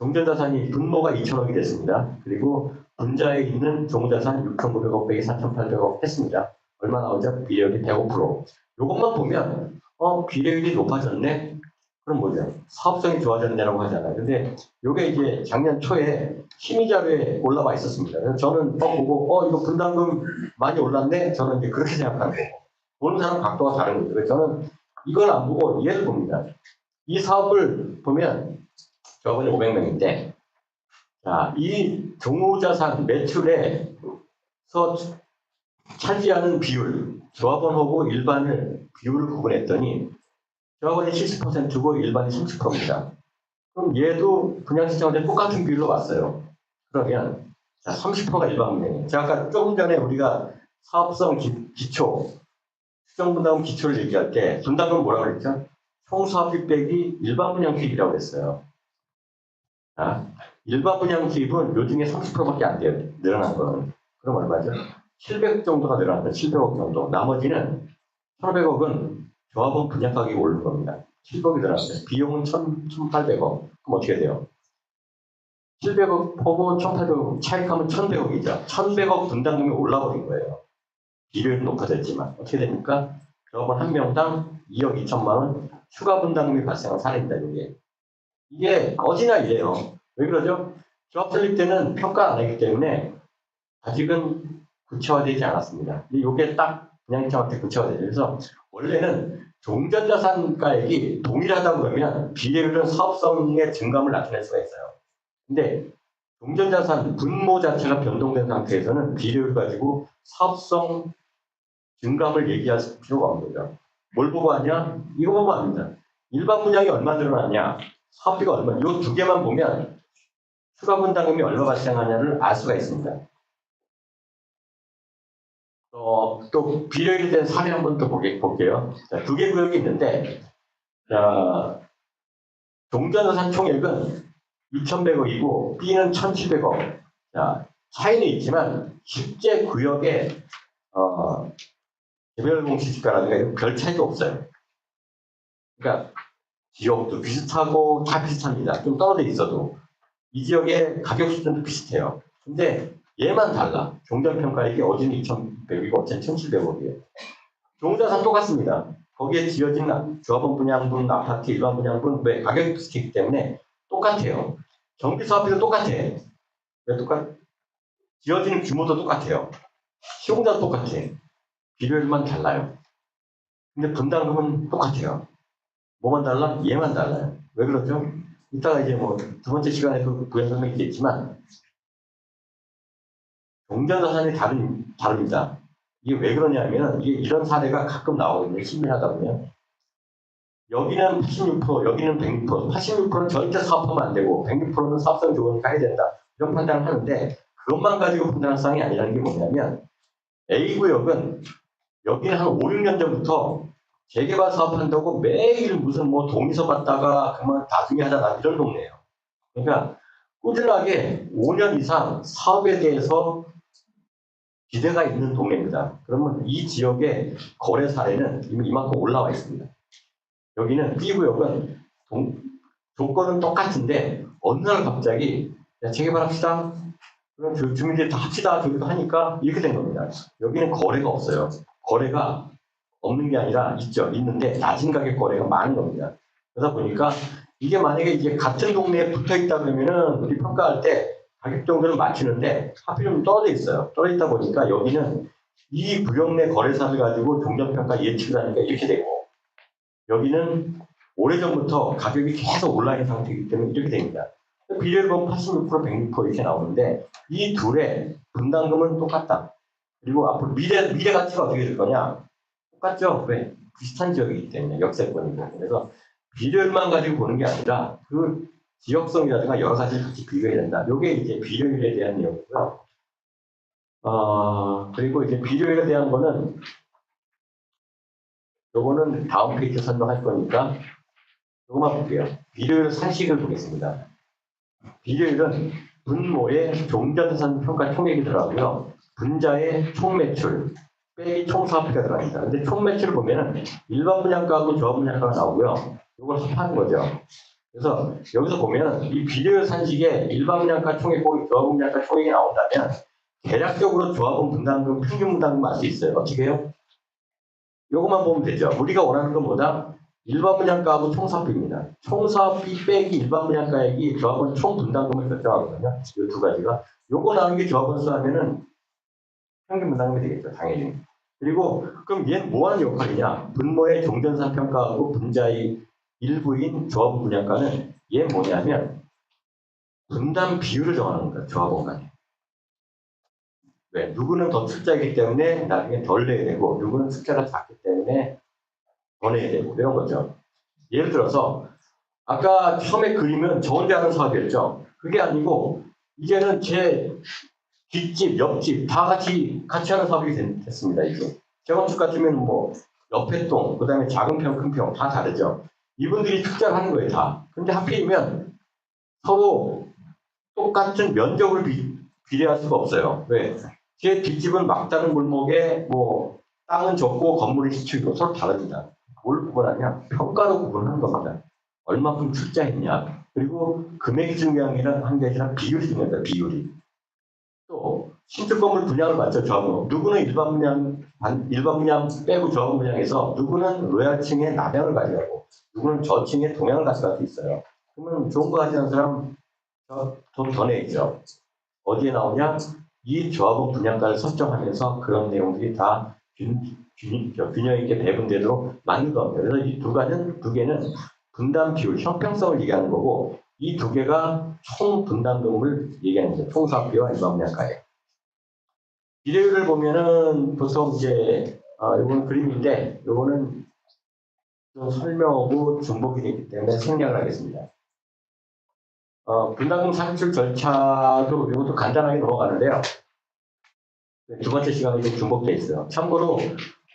종전자산이 분모가 2,000억이 됐습니다. 그리고 분자에 있는 종자산 6,900억 빼기 4,800억 했습니다. 얼마 나오죠? 비례율이 105%. 이것만 보면 비례율이 높아졌네? 그럼 뭐죠? 사업성이 좋아졌네라고 하잖아요. 근데 이게 이제 작년 초에 심의자료에 올라와 있었습니다. 그래서 저는 보고 이거 분담금 많이 올랐네? 저는 이제 그렇게 생각하는 거고. 보는 사람 각도가 다른 거죠. 그래서 저는 이걸 안 보고 얘를 봅니다. 이 사업을 보면 저번에 500명인데 이 종우자산 매출에서 차지하는 비율, 조합원하고 일반을 비율을 구분했더니 조합원이 70%고 일반이 30%입니다. 그럼 얘도 분양시장할 때 똑같은 비율로 왔어요. 그러면 30%가 일반 분양이에요. 제가 아까 조금 전에 우리가 사업성 기초, 수정분담금 기초를 얘기할 때 분담금 뭐라고 그랬죠? 총사업비 빼기 일반 분양 수입이라고 했어요. 일반 분양 수입은 요즘에 30%밖에 안 돼요. 늘어난 거는. 그럼 얼마죠? 700억 정도가 늘어났다. 700억 정도. 나머지는 1,500억은 조합원 분양 가격이 오른 겁니다. 700억이 들어갔어요. 비용은 1,800억. 그럼 어떻게 돼요? 700억 하고 1,800억 차익하면 1,100억이죠. 1,100억 분담금이 올라버린 거예요. 비율은 높아졌지만 어떻게 됩니까? 조합원 한 명당 2억 2천만 원 추가 분담금이 발생한 사례입니다. 이게 어디나 이래요. 왜 그러죠? 조합 설립 때는 평가 안 하기 때문에 아직은 구체화되지 않았습니다. 근데 이게 딱 분양청한테 구체화되죠. 그래서 원래는 종전자산가액이 동일하다 그러면 비례율은 사업성의 증감을 나타낼 수가 있어요. 근데 종전자산 분모 자체가 변동된 상태에서는 비례율 가지고 사업성 증감을 얘기할 필요가 없는 거죠. 뭘 보고 하냐? 이거 보고 합니다. 일반 분양이 얼마 늘어났냐? 사업비가 얼마? 이 두 개만 보면 추가 분담금이 얼마 발생하냐를 알 수가 있습니다. 또 비례율에 대한 사례 한번 또 볼게요. 자, 두 개 구역이 있는데 자, 종전자산 총액은 2,100억이고 B는 1,700억. 자, 차이는 있지만 실제 구역에 개별 공시지가라든가 별 차이도 없어요. 그러니까 지역도 비슷하고 다 비슷합니다. 좀 떨어져 있어도 이 지역의 가격 수준도 비슷해요. 근데 얘만 달라. 종전평가액이 어디는 2,100억이고 어디는 1,700억이에요. 종자산 똑같습니다. 거기에 지어진 조합원 분양분, 아파트, 일반 분양분 왜 가격이 비슷하기 때문에 똑같아요. 정비사업비도 똑같아. 왜 지어지는 규모도 똑같아요. 시공자도 똑같아. 비료율만 달라요. 근데 분담금은 똑같아요. 뭐만 달라? 얘만 달라요. 왜 그러죠? 이따가 이제 뭐 두 번째 시간에 그 부연 설명이 있겠지만 종전자산이 다릅니다. 이게 왜 그러냐면 이게 이런 사례가 가끔 나오거든요. 신민하다 보면 여기는 86%, 여기는 106%, 86%는 절대 사업하면 안 되고 106%는 사업성 좋으니까 해야 된다. 이런 판단을 하는데 그것만 가지고 판단할 사항이 아니라는 게 뭐냐면 A구역은 여기는 한 5, 6년 전부터 재개발 사업한다고 매일 무슨 뭐 동의서 받다가 그만 나중에 하자 이런 동네예요. 그러니까 꾸준하게 5년 이상 사업에 대해서 기대가 있는 동네입니다. 그러면 이 지역의 거래 사례는 이미 이만큼 올라와 있습니다. 여기는 B구역은 조건은 똑같은데 어느 날 갑자기 재개발합시다. 그럼 주민들이 다 합시다. 저기도 하니까 이렇게 된 겁니다. 여기는 거래가 없어요. 거래가 없는 게 아니라 있죠. 있는데 낮은 가격 거래가 많은 겁니다. 그러다 보니까 이게 만약에 이제 같은 동네에 붙어 있다 그러면은 우리 평가할 때 가격 정도를 맞추는데 하필이면 떨어져 있어요. 떨어져 있다 보니까 여기는 이 구역 내 거래사를 가지고 종전평가 예측을 하니까 이렇게 되고 여기는 오래전부터 가격이 계속 올라 있는 상태이기 때문에 이렇게 됩니다. 비례율 보면 86%, 106% 이렇게 나오는데 이 둘의 분담금은 똑같다. 그리고 앞으로 미래 가치가 어떻게 될 거냐? 똑같죠? 왜? 비슷한 지역이기 때문에 역세권이고. 그래서 비례율만 가지고 보는 게 아니라 그 지역성이라든가 여러 가지를 같이 비교해야 된다. 이게 이제 비례율에 대한 내용이고요. 그리고 이제 비례율에 대한 거는 요거는 다음 페이지 설명할 거니까 요거만 볼게요. 비례율 산식을 보겠습니다. 비례율은 분모의 종전자산 평가 총액이 들어가고요. 분자의 총매출 빼기 총사업비가 들어갑니다. 근데 총매출을 보면은 일반 분양가하고 조합 분양가가 나오고요. 이걸 합하는 거죠. 그래서 여기서 보면 이 비례율 산식에 일반 분양가 총액과 조합 분양가 총액이 나온다면 대략적으로 조합원 분담금 평균 분담금 알 수 있어요. 어떻게 해요? 이것만 보면 되죠. 우리가 원하는 건 뭐다? 일반 분양가하고 총사업비입니다. 총사업비 빼기 일반 분양가액이 조합원 총 분담금을 결정하거든요. 이 두 가지가. 요거 나오는 게 조합원 수하면은 평균 분담금이 되겠죠. 당연히. 그리고 그럼 얘는 뭐 하는 역할이냐? 분모의 종전산 평가하고 분자의 일부인 조합원 분양가는 얘 뭐냐면 분담 비율을 정하는 거예요. 조합원 간에. 왜? 누구는 더 투자이기 때문에 나중에 덜 내야 되고 누구는 투자가 작기 때문에 더 내야 되고 이런 거죠. 예를 들어서 아까 처음에 그림은 저 혼자 하는 사업이었죠. 그게 아니고 이제는 제 뒷집, 옆집 다 같이 하는 사업이 됐습니다. 이제 재건축 같으면 뭐 옆에 동, 그 다음에 작은 평, 큰 평 다 다르죠. 이분들이 투자를 하는 거예요, 다. 근데 하필이면 서로 똑같은 면적을 비례할 수가 없어요. 왜? 제 뒷집은 막다른 골목에 뭐 땅은 적고 건물이 시추고 서로 다릅니다. 뭘 구분하냐? 평가로 구분하는 겁니다. 얼마큼 출자했냐. 그리고 금액이 중요한 게 아니라 비율이 중요합니다. 비율이. 또 신축 건물 분양을 받죠. 저항. 누구는 일반 분양 빼고 저항 분양해서 누구는 로얄층의 남향을 가져가고 누구는 저층의 동향을 가져갈 수 있어요. 그러면 좋은 거 가지는 사람 돈 더 내죠. 어디에 나오냐? 이 조합원 분양가를 설정하면서 그런 내용들이 다 균형 있게 배분되도록 만든 겁니다. 그래서 이 두 개는 분담 비율, 형평성을 얘기하는 거고 이 두 개가 총 분담금을 얘기하는 거죠. 총 사업비와 일반 분양가예요. 비례율을 보면은 보통 이제 이거는 그림인데 이거는 좀 설명하고 중복이 되기 때문에 생략을 하겠습니다. 분담금 산출 절차도 이것도 간단하게 넘어가는데요. 두 번째 시간이 좀 중복돼 있어요. 참고로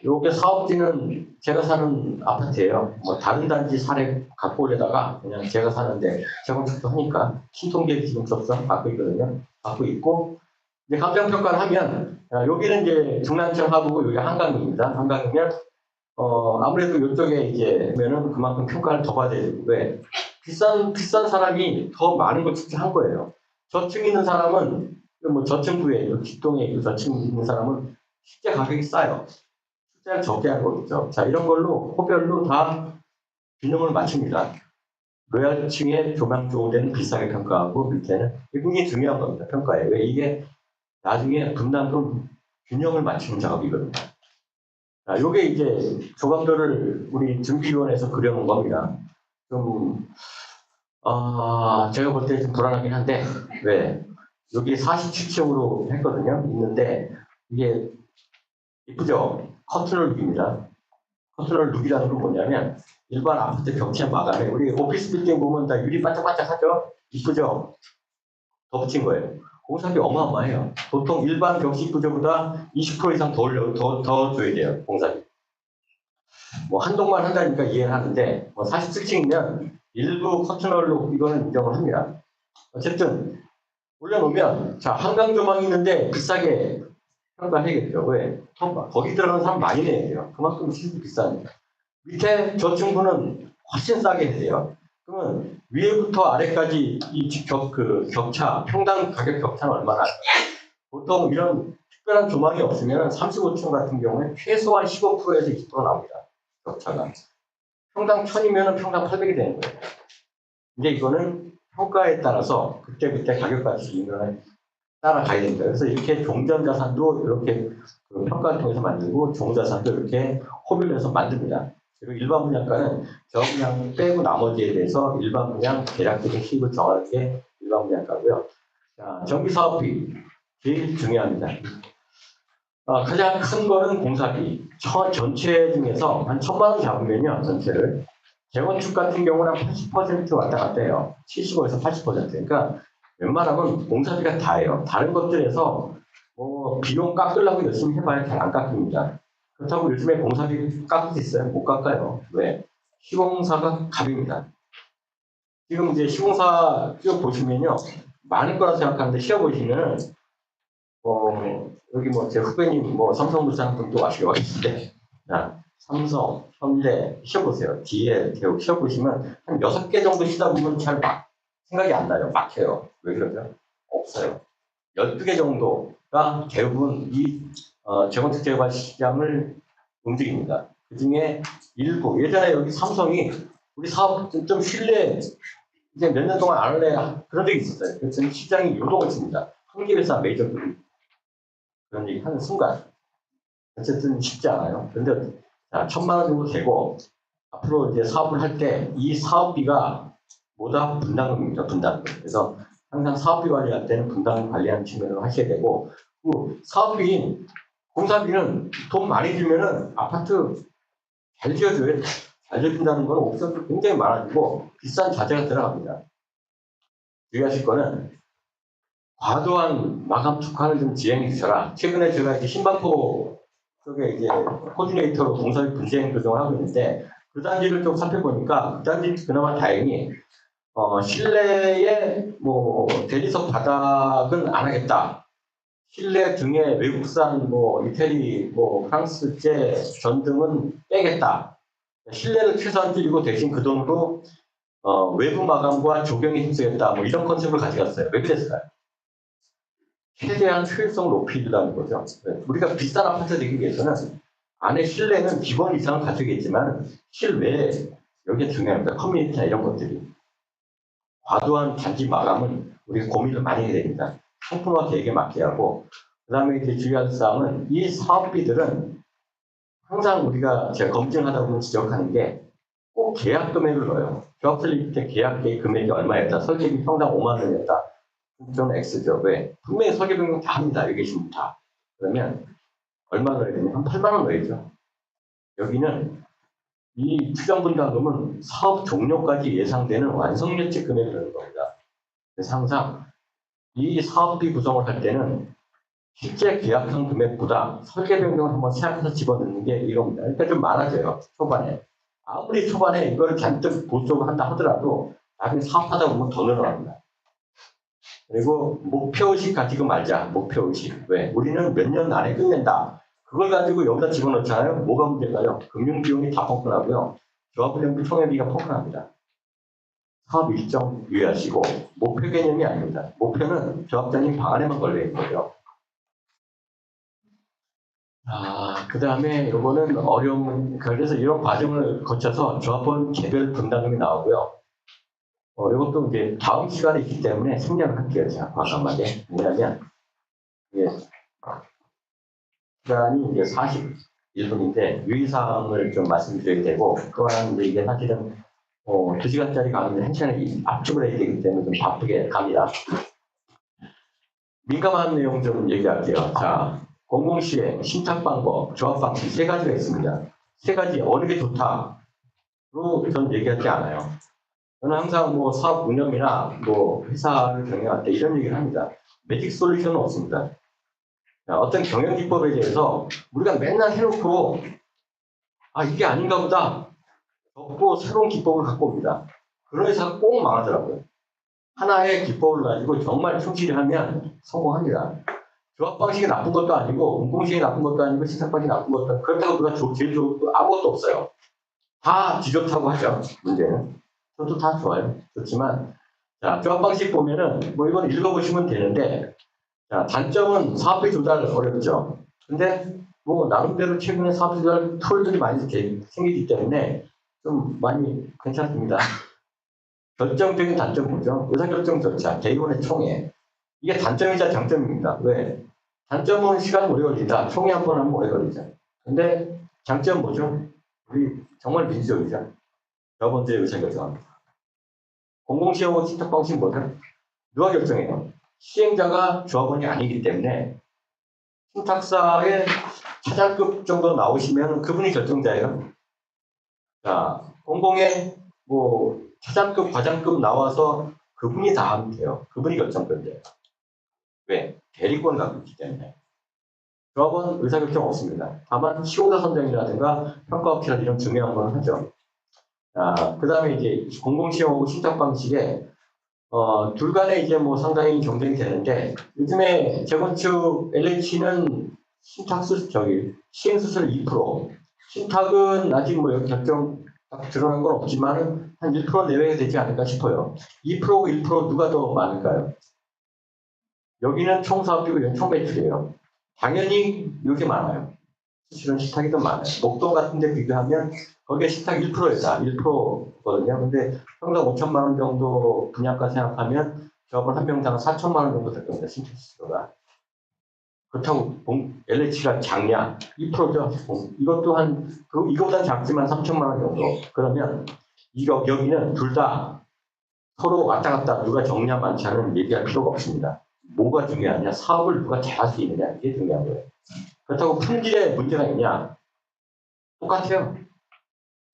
요게 사업지는 제가 사는 아파트예요. 뭐 다른 단지 사례 갖고 오려다가 그냥 제가 사는데 재건축도 하니까 신통계획 지금 접수한 받고 있거든요. 받고 있고 이제 감정평가를 하면 여기는 이제 중랑천 하부고 여기 한강입니다. 한강이면 아무래도 이쪽에 이제 면은 그만큼 평가를 더 받아야 되고 왜 비싼 사람이 더 많은 걸 축제한 거예요. 저층 있는 사람은 뭐 저층부에 뒷동에 저층 있는 사람은 실제 가격이 싸요. 숫자를 적게 한 거겠죠. 자, 이런 걸로 호별로 다 균형을 맞춥니다. 로얄층의 조망 좋은 데는 비싸게 평가하고 밑에는 굉장히 중요한 겁니다. 평가에. 왜 이게 나중에 분담금 균형을 맞추는 작업이거든요. 자, 요게 이제 조감도를 우리 준비위원회에서 그려놓은 겁니다. 좀, 제가 볼 때 좀 불안하긴 한데, 왜? 여기 47층으로 했거든요. 있는데, 이게, 이쁘죠? 커튼을 룩입니다. 컨트롤 룩이라는 건 뭐냐면 일반 아파트 벽체 마감에 우리 오피스 빌딩 보면 다 유리 반짝반짝하죠? 이쁘죠? 덮친 거예요. 공사비 어마어마해요. 보통 일반 벽식 구조보다 20% 이상 더 줘야 돼요. 공사비. 뭐 한동만 한다니까 이해를 하는데 뭐 47층이면 일부 컨트롤 룩 이거는 인정을 합니다. 어쨌든 올려놓으면 자 한강 조망이 있는데 비싸게 평가해야겠죠. 왜? 거기 들어가는 사람 많이 내야 돼요. 그만큼 시세도 비싸니까. 밑에 저층부는 훨씬 싸게 해야 돼요. 그러면 위에부터 아래까지 격차, 평당 가격 격차는 얼마나 할까요? 보통 이런 특별한 조망이 없으면 35층 같은 경우에 최소한 15%에서 20% 나옵니다. 격차가. 평당 1000이면 평당 800이 되는 거예요. 근데 이거는 평가에 따라서 그때그때 가격까지 인간을 따라가야 됩니다. 그래서 이렇게 종전자산도 이렇게 평가를 통해서 만들고 종자산도 이렇게 호비를 해서 만듭니다. 그리고 일반 분양가는 저분양 빼고 나머지에 대해서 일반 분양 대략적인 수익을 정하는 게 일반 분양가고요. 자, 정비사업비 제일 중요합니다. 가장 큰 거는 공사비. 전체 중에서 한 1000만 원 잡으면요, 전체를. 재건축 같은 경우는 80% 왔다 갔다 해요. 75에서 80%. 그러니까 웬만하면 공사비가 다예요. 다른 것들에서 뭐 비용 깎으려고 열심히 해봐야 잘 안 깎입니다. 그렇다고 요즘에 공사비 깎을 수 있어요? 못 깎아요. 왜? 시공사가 갑입니다. 지금 이제 시공사 쭉 보시면요. 많을 거라 생각하는데 시어보시면은 여기 뭐 제 후배님 뭐 삼성물산 분도 아시고 계신데 삼성, 현대 시어보세요. 뒤에 대우 시어보시면 한 6개 정도 쉬다 보면 잘 생각이 안 나요. 막혀요. 왜 그러죠? 없어요. 12개 정도가 대부분 이 재건축 재개발 시장을 움직입니다. 그 중에 일부, 예전에 여기 삼성이 우리 사업 좀 쉴래, 이제 몇 년 동안 안 할래 그런 적이 있었어요. 그래서 시장이 요동을 칩니다. 한기회사 메이저들이 그런 얘기 하는 순간. 어쨌든 쉽지 않아요. 근데 자, 1000만 원 정도 되고 앞으로 이제 사업을 할 때 이 사업비가 뭐다 분담금입니다. 분담금. 그래서 항상 사업비 관리할 때는 분담금 관리하는 측면으로 하셔야 되고 그 사업비인 공사비는 돈 많이 주면은 아파트 잘 지어줘요. 잘 지어준다는 건 옵션도 굉장히 많아지고 비싼 자재가 들어갑니다. 주의하실 거는 과도한 마감 특화를 좀 지행해 주셔라. 최근에 제가 이제 신반포 쪽에 이제 코디네이터로 공사비 분쟁 조정을 하고 있는데 그 단지를 좀 살펴보니까 그 단지 그나마 다행히 실내에 뭐 대리석 바닥은 안 하겠다. 실내 등에 외국산 뭐 이태리 뭐 프랑스제 전등은 빼겠다. 신뢰를 최소한 줄이고 대신 그 돈으로 외부 마감과 조경에 힘쓰겠다 뭐 이런 컨셉을 가져갔어요. 왜 그랬을까요? 최대한 효율성을 높이려는 거죠. 우리가 비싼 아파트 되기 위해서는 안에 실내는 기본 이상은 갖추겠지만 실외에 여기에 중요합니다. 커뮤니티나 이런 것들이 과도한 단지 마감은 우리가 고민을 많이 해야 됩니다. 상품화 계획에 맞게 하고 그 다음에 이제 주의할 사항은 이 사업비들은 항상 우리가 제가 검증하다 보면 지적하는 게 꼭 계약 금액을 넣어요. 조합 설립 때 계약 금액이 얼마였다. 설계비 평당 5만 원이었다. 좀 X죠. 왜? 분명히 설계비는 다 합니다. 여기 계시면 다. 그러면 얼마 넣어야 되냐? 한 8만 원 넣어야죠. 여기는 이 추정 분담금은 사업 종료까지 예상되는 완성일치 금액을 넣는 겁니다. 그래서 항상 이 사업비 구성을 할 때는 실제 계약한 금액보다 설계 변경을 한번 생각해서 집어넣는 게 이겁니다. 그러니까 좀 많아져요. 초반에. 아무리 초반에 이걸 잔뜩 보수적으로 한다 하더라도 나중에 사업하다 보면 더 늘어납니다. 그리고 목표의식 가지고 말자. 목표의식. 왜? 우리는 몇 년 안에 끝낸다. 그걸 가지고 여기다 집어넣잖아요. 뭐가 문제일까요? 금융비용이 다 폭등하고요. 조합운영비 총회비가 폭등합니다. 사업 일정 유의하시고 목표 개념이 아닙니다. 목표는 조합장님 방 안에만 걸려있는 거죠. 그 다음에 이거는 어려운, 그래서 이런 과정을 거쳐서 조합원 개별 분담금이 나오고요. 이것도 이제 다음 시간에 있기 때문에 생략을 할게요. 제가 과감하게. 왜냐하면, 이게, 시간이 이제 41분인데, 유의사항을 좀 말씀드려야 되고, 그거는 이게 사실은, 2시간짜리 강의는 1시간에 압축을 해야 되기 때문에 좀 바쁘게 갑니다. 민감한 내용 좀 얘기할게요. 자, 공공시행, 신탁 방법, 조합 방식 세 가지가 있습니다. 세 가지 어느 게 좋다로 저는 얘기하지 않아요. 저는 항상 뭐 사업 운영이나 뭐 회사를 경영할 때 이런 얘기를 합니다. 매직 솔루션은 없습니다. 자, 어떤 경영 기법에 대해서 우리가 맨날 해놓고 이게 아닌가 보다 적고 새로운 기법을 갖고 옵니다. 그런 회사가 꼭 망하더라고요. 하나의 기법을 가지고 정말 충실히 하면 성공합니다. 조합 방식이 나쁜 것도 아니고 운공식이 나쁜 것도 아니고 시작 방식이 나쁜 것도 아니고 그렇다고 누가 제일 좋은 거 아무것도 없어요. 다 지좋다고 하죠. 문제는. 저도 다 좋아요. 좋지만 자, 조합 방식 보면은 뭐 이건 읽어보시면 되는데 자, 단점은 사업비 조달 어렵죠. 근데 뭐 나름대로 최근에 사업비 조달 툴들이 많이 생기기 때문에 좀 많이 괜찮습니다. 결정적인 단점 뭐죠? 의사결정 절차, 대의원의 총회. 이게 단점이자 장점입니다. 왜? 단점은 시간이 오래 걸린다. 총회 한 번 하면 오래 걸리죠. 근데 장점 뭐죠? 우리 정말 민주적이죠. 첫 번째 의사결정합니다. 공공시행하고 신탁 방식 뭐죠? 누가 결정해요? 시행자가 조합원이 아니기 때문에 신탁사의 차장급 정도 나오시면 그분이 결정자예요. 자, 공공의 뭐 차장급, 과장급 나와서 그분이 다 하면 돼요. 그분이 결정권자예요. 왜? 대리권 갖고 있기 때문에. 조합원 의사결정 없습니다. 다만 시공사 선정이라든가 평가업체라든가 이런 중요한 건 하죠. 그 다음에 이제 공공시행하고 신탁 방식에 둘 간에 이제 뭐 상당히 경쟁이 되는데 요즘에 재건축 LH는 시행수수료 2%, 신탁은 아직 뭐 여기 결정 딱 드러난 건 없지만 한 1% 내외가 되지 않을까 싶어요. 2%고 1% 누가 더 많을까요? 여기는 총사업비고 여기는 총매출이에요. 당연히 이게 많아요. 수출은 신탁이 더 많아요. 목동 같은 데 비교하면 거기에 신탁 1%였다. 1%거든요. 근데 평당 5천만 원 정도 분양가 생각하면 조합원 한 명당 4천만 원 정도 될 겁니다. 신탁 수수료가. 그렇다고 LH가 작냐? 2%죠. 이것도 이거보다는 작지만 3천만 원 정도. 그러면 여기는 둘 다 서로 왔다 갔다 누가 정량 많지 않은 얘기할 필요가 없습니다. 뭐가 중요하냐? 사업을 누가 잘할 수 있느냐? 이게 중요한 거예요. 그렇다고 품질에 문제가 있냐? 똑같아요.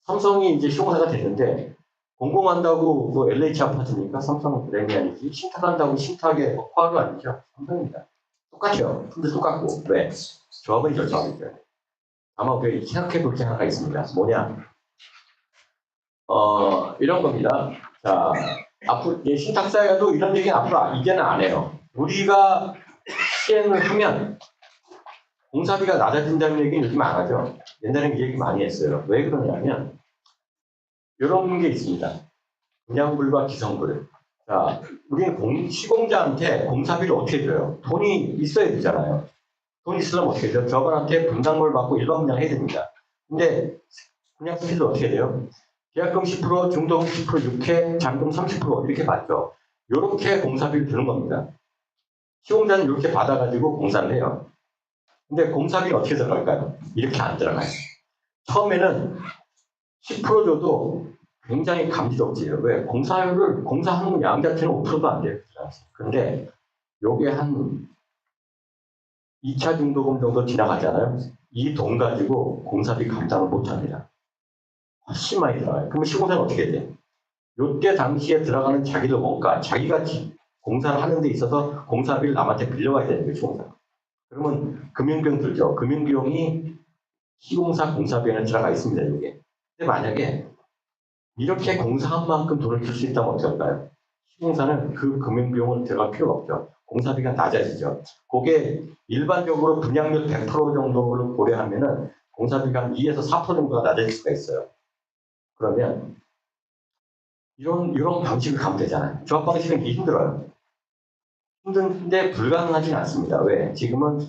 삼성이 이제 시공사가 됐는데 공공한다고 뭐 LH 아파트니까 삼성 브랜드 아니지 신탁한다고 신탁의 허가가 아니죠. 삼성입니다. 똑같아요. 품질 똑같고. 왜? 조합은 결정하니까. 아마 우리 생각해 볼 게 하나가 있습니다. 뭐냐? 이런 겁니다. 자, 앞으로 신탁사에도 이런 얘기는 앞으로 이제는 안 해요. 우리가 시행을 하면 공사비가 낮아진다는 얘기는 요즘 안 하죠. 옛날에는 이 얘기 많이 했어요. 왜 그러냐면 이런 게 있습니다. 분양불과 기성불. 자, 우리는 시공자한테 공사비를 어떻게 줘요? 돈이 있어야 되잖아요. 돈 있으면 어떻게 돼요? 저분한테 분담을 받고 일반 분양해야 됩니다. 근데 분양 스킬도 어떻게 돼요? 계약금 10%, 중도금 10%, 육회, 잔금 30% 이렇게 받죠. 이렇게 공사비를 주는 겁니다. 시공자는 이렇게 받아가지고 공사를 해요. 근데 공사비는 어떻게 들어갈까요? 이렇게 안 들어가요. 처음에는 10% 줘도 굉장히 감지덕지예요. 왜? 공사하는 양 자체는 5%도 안 돼요. 근데 요게 한 2차 중도금 정도 지나가잖아요. 이 돈 가지고 공사비 감당을 못 합니다. 훨씬 많이 들어가요. 그러면 시공사는 어떻게 돼? 요때 당시에 들어가는 자기도 뭔가 자기가 공사를 하는 데 있어서 공사비를 남한테 빌려와야 되는 거예요. 시공사. 그러면 금융비용 들죠. 금융비용이 시공사 공사비에는 들어가 있습니다. 이게. 근데 만약에 이렇게 공사한 만큼 돈을 줄 수 있다면 어떻게 할까요? 시공사는 그 금융비용을 들어갈 필요가 없죠. 공사비가 낮아지죠. 그게 일반적으로 분양률 100% 정도를 고려하면은 공사비가 한 2에서 4% 정도가 낮아질 수가 있어요. 그러면 이런 방식을 가면 되잖아요. 조합 방식은 힘들어요. 힘든데 불가능하진 않습니다. 왜? 지금은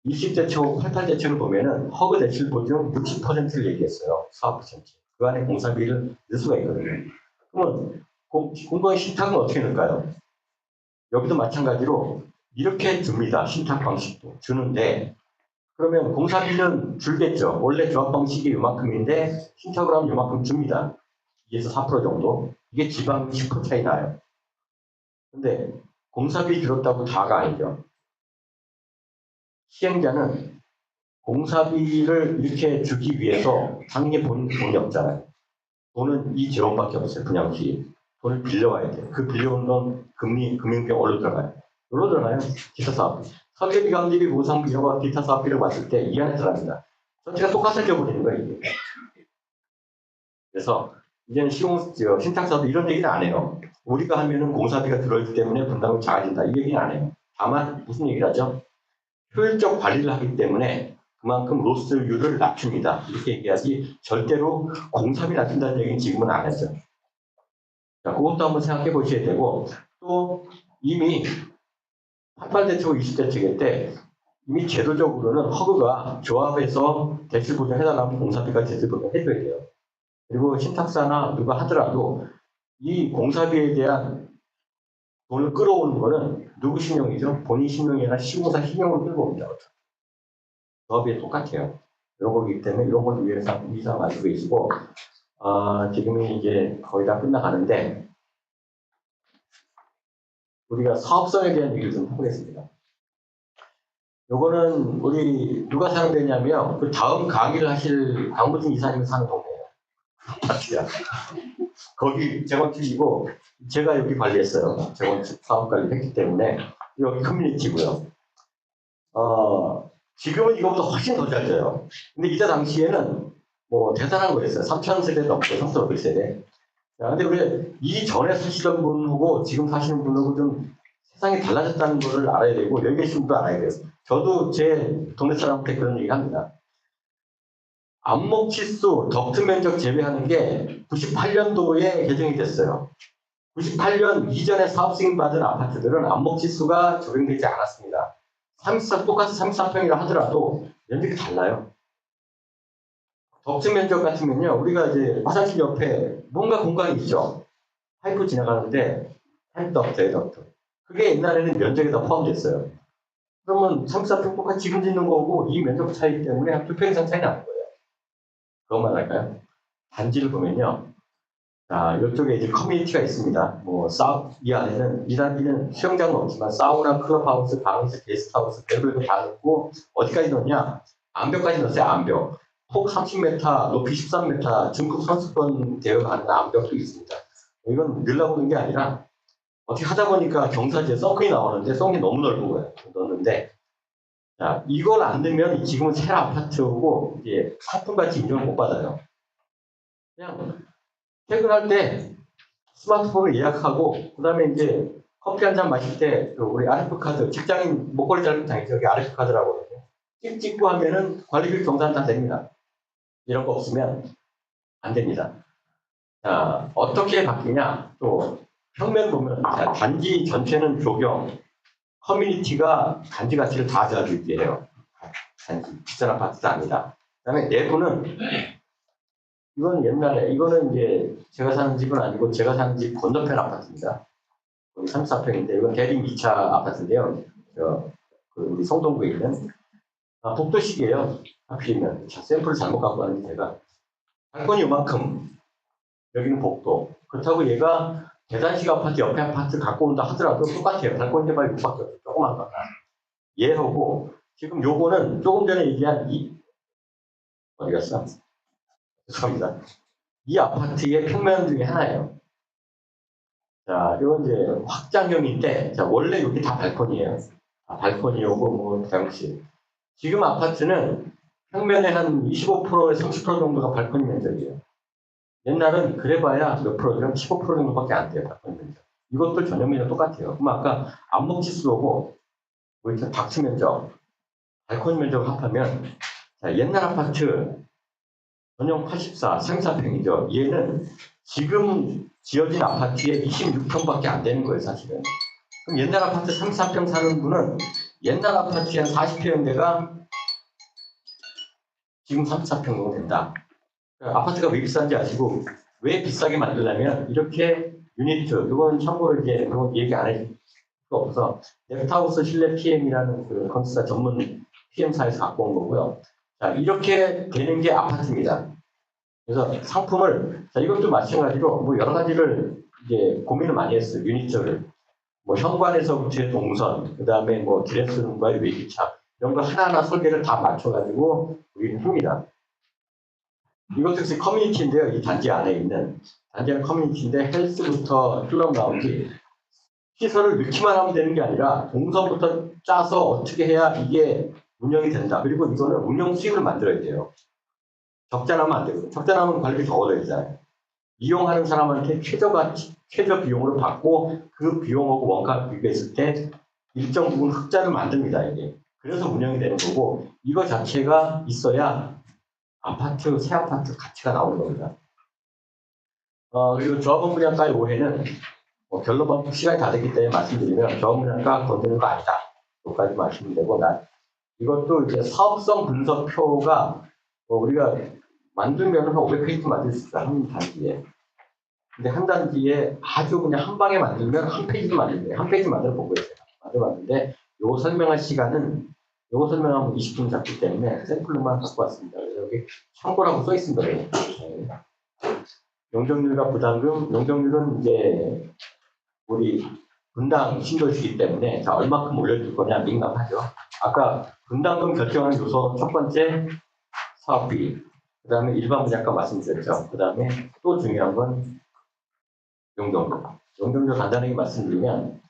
20대책, 88대책을 보면은 허그 대출 보증 60%를 얘기했어요. 사업 퍼센트. 그 안에 공사비를 넣을 수가 있거든요. 그러면 공무원 신탁은 어떻게 넣을까요? 여기도 마찬가지로 이렇게 줍니다. 신탁 방식도 주는데 그러면 공사비는 줄겠죠. 원래 조합 방식이 이만큼인데 신탁을 하면 이만큼 줍니다. 2에서 4% 정도. 이게 지방 10% 차이 나요. 근데 공사비 들었다고 다가 아니죠. 시행자는 공사비를 이렇게 주기 위해서 당연히 돈이 없잖아요. 돈은 이 재원밖에 없어요. 분양시. 돈을 빌려와야 돼요. 그 빌려온 돈 금융비용 어디로 들어가요? 여기로 들어가요. 기타 사업비. 설계비, 감리비, 보상비, 이런 기타 사업비를 봤을 때 이 안에 들어갑니다. 전체가 똑같아져 버리는 거예요. 이게. 그래서 이제는 신탁 사업비 이런 얘기는 안 해요. 우리가 하면은 공사비가 들어있기 때문에 분담이 작아진다. 이 얘기는 안 해요. 다만 무슨 얘기를 하죠? 효율적 관리를 하기 때문에 그만큼 로스율을 낮춥니다. 이렇게 얘기하지 절대로 공사비 낮춘다는 얘기는 지금은 안 하죠. 자, 그것도 한번 생각해 보셔야 되고 또 이미 18대책, 20대책 때 이미 제도적으로는 허그가 조합에서 대출 보증해달라면 공사비가 대출 보증해줘야 돼요. 그리고 신탁사나 누가 하더라도 이 공사비에 대한 돈을 끌어오는 거는 누구 신용이죠? 본인 신용이 아니라 시공사 신용을 끌고 옵니다. 조합이 똑같아요. 이런 거기 때문에 이런 걸 위해서 가지고 있고 지금이 이제 거의 다 끝나가는데 우리가 사업성에 대한 얘기를 좀 해보겠습니다. 요거는 우리 누가 사는 데냐면 그 다음 강의를 하실 강무진 이사님이 사는 동네예요. 아파트야. 거기 재건축이고 제가 여기 관리했어요. 재건축 사업 관리했기 때문에 여기 커뮤니티고요. 지금은 이거보다 훨씬 더 잘 돼요. 근데 이때 당시에는 뭐 대단한 거였어요. 3,000세대 넘고 3,500세대. 근데 우리 이전에 사시던 분하고 지금 사시는 분하고 좀 세상이 달라졌다는 것을 알아야 되고 여기 계신 분도 알아야 돼요. 저도 제 동네 사람한테 그런 얘기 합니다. 안목치수, 덕트 면적 제외하는 게 98년도에 개정이 됐어요. 98년 이전에 사업 승인 받은 아파트들은 안목지수가 적용되지 않았습니다. 34, 똑같이 34평이라 하더라도 면적이 달라요. 덕트 면적 같으면요, 우리가 이제 화장실 옆에 뭔가 공간이 있죠. 파이프 지나가는데 파이프 덕트. 그게 옛날에는 면적에 다 포함됐어요. 그러면 34평 똑같이 지금 짓는 거고 이 면적 차이 때문에 한 2평 이상 차이 나는 거예요. 그것만 할까요? 단지를 보면요. 자, 이쪽에 이제 커뮤니티가 있습니다. 이 안에는, 이 단지는 수영장은 없지만, 사우나, 클럽하우스, 방에서 게스트하우스, 별별도 다 넣고, 어디까지 넣냐? 암벽까지 넣었어요, 암벽. 폭 30m, 높이 13m, 중급 선수권 대여하는 암벽도 있습니다. 이건 넣으려고 하는 게 아니라, 어떻게 하다 보니까 경사지에 썬크이 나오는데, 썬크이 너무 넓은 거예요. 넣었는데, 자, 이걸 안 넣으면 지금은 새 아파트고, 이제 상품같이 인정을 못 받아요. 그냥, 퇴근할 때 스마트폰을 예약하고 그다음에 이제 커피 한 잔 마실 때 우리 RF 카드 직장인 목걸이 짧은 장이죠. 여기 RF 카드라고 하거든요. 찍고 하면은 관리비 경산 다 됩니다. 이런 거 없으면 안 됩니다. 자, 어떻게 바뀌냐? 또 평면 보면 자, 단지 전체는 조경, 커뮤니티가 단지 가치를 다 가지고 해요. 단지 비싼 아파트도 아니다. 그다음에 내부는 이건 옛날에 이거는 이제 제가 사는 집은 아니고 제가 사는 집 건너편 아파트입니다. 거기 34평인데 이건 대림 2차 아파트인데요. 그 우리 성동구에 있는 복도식이에요. 하필이면 샘플을 잘못 갖고 왔는데 제가 발코니 요만큼 여기는 복도. 그렇다고 얘가 계단식 아파트 옆에 아파트 갖고 온다 하더라도 똑같아요. 발코니 해봐야 6밖에 없어요. 조그만 거다. 얘하고 지금 요거는 조금 전에 얘기한 어디 갔어? 죄송합니다. 이 아파트의 평면 중에 하나예요. 자, 이건 이제 확장형인데, 자, 원래 여기 다 발코니예요. 발코니오고, 뭐, 다용실. 지금 아파트는 평면의 한 25%에서 30% 정도가 발코니 면적이에요. 옛날은 그래봐야 몇 프로죠? 15% 정도밖에 안 돼요, 발코니 면적. 이것도 전용면적 똑같아요. 그럼 아까 암목지수하고, 뭐 이렇게 박스 면적, 발코니 면적을 합하면, 자, 옛날 아파트, 전용 84, 34평이죠. 얘는 지금 지어진 아파트의 26평밖에 안 되는 거예요, 사실은. 그럼 옛날 아파트 34평 사는 분은 옛날 아파트의 한 40평대가 지금 34평 정도 된다. 그러니까 아파트가 왜 비싼지 아시고, 왜 비싸게 만들려면 이렇게 유니트, 이건 참고로 이제 그런 얘기 안 할 수가 없어서 넥타우스 실내 PM이라는 그 건설사 전문 PM사에서 갖고 온 거고요. 자, 이렇게 되는 게 아파트입니다. 그래서 상품을, 자, 이것도 마찬가지로 뭐 여러 가지를 이제 고민을 많이 했어요. 유니트를. 뭐 현관에서부터 동선, 그 다음에 뭐 드레스룸과의 외기차, 이런 거 하나하나 설계를 다 맞춰가지고 우리는 합니다. 이것도 역시 커뮤니티인데요. 이 단지 안에 있는. 단지는 커뮤니티인데 헬스부터 쭉 나오지 시설을 넣기만 하면 되는 게 아니라 동선부터 짜서 어떻게 해야 이게 운영이 된다. 그리고 이거는 운영 수익을 만들어야 돼요. 적자나면 안 되거든요. 적자나면 관리비 더 얻어야잖아요. 이용하는 사람한테 최저 비용으로 받고 그 비용하고 원가 비교했을 때 일정 부분 흑자를 만듭니다. 이게. 그래서 운영이 되는 거고 이거 자체가 있어야 아파트, 새 아파트 가치가 나오는 겁니다. 그리고 조합원 분양가의 오해는 결론만 시간이 다 됐기 때문에 말씀드리면 조합원 분양가 건드는 거 아니다. 여기까지 말씀드리고 이것도 이제 사업성 분석표가 우리가 만들면 한 500페이지 만들 수 있어요. 한 단지에. 근데 한 단지에 아주 그냥 한 방에 만들면 한 페이지도 만들면 한 페이지 만들어 보고 있어요. 만들었는데 요거 설명할 시간은 요거 설명하면 20분 잡기 때문에 샘플로만 갖고 왔습니다. 그래서 여기 참고라고 써 있습니다. 네. 용적률과 부담금, 용적률은 이제 우리 분당 신도시이기 때문에 자 얼마큼 올려줄 거냐 민감하죠. 아까 분담금 결정하는 요소 첫 번째 사업비, 그 다음에 일반 분양가 말씀드렸죠. 그 다음에 또 중요한 건 용적률. 용적률 간단하게 말씀드리면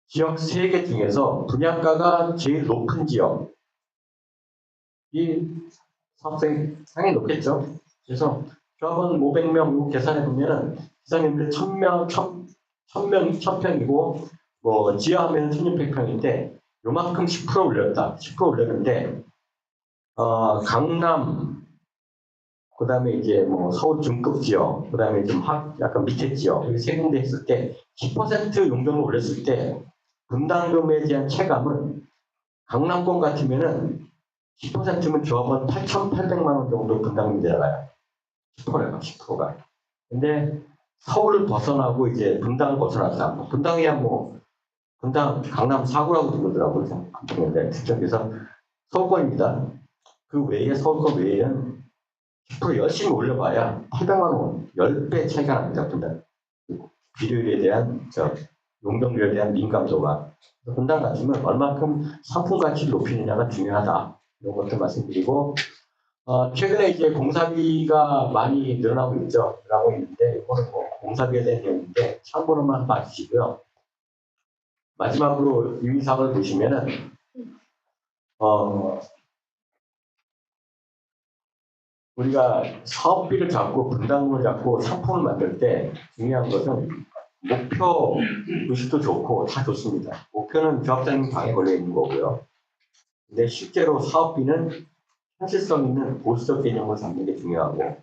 지역 3개 중에서 분양가가 제일 높은 지역이 사업성이 상당히 높겠죠. 그래서 조합원 500명 계산해 보면은 기사님들 1000명, 1000평이고 뭐 지하하면 1600평인데 요만큼 10% 올렸다. 10% 올렸는데 강남 그 다음에 이제 뭐 서울 중급 지역, 그 다음에 좀 약간 밑에 지역, 이렇게 세 군데 했을 때 10% 용적을 올렸을 때 분담금에 대한 체감은 강남권 같으면은 10%면 조합원 8,800만 원 정도 분담금이 들어가요. 10%가 10%가. 근데 서울을 벗어나고 이제 분당을 벗어났다. 분당이야 뭐 분당 강남 4구라고 부르더라고요. 그래서 서울권입니다. 그 외에 서울권 외에는 10% 열심히 올려봐야 800만 원, 10배 차이가 납니다. 분당. 비료율에 대한 용적률에 대한 민감도가. 분당 같으면 얼마큼 상품 가치를 높이느냐가 중요하다. 이런 것도 말씀드리고 최근에 이제 공사비가 많이 늘어나고 있는데 이거는 뭐 공사비에 대한 내용인데 참고로만 봐주시고요. 마지막으로 유의사항을 보시면은 우리가 사업비를 잡고 분담금을 잡고 상품을 만들 때 중요한 것은 목표 의식도 좋고 다 좋습니다. 목표는 조합장님 방에 걸려 있는 거고요. 근데 실제로 사업비는 현실성 있는 보수적 개념을 잡는 게 중요하고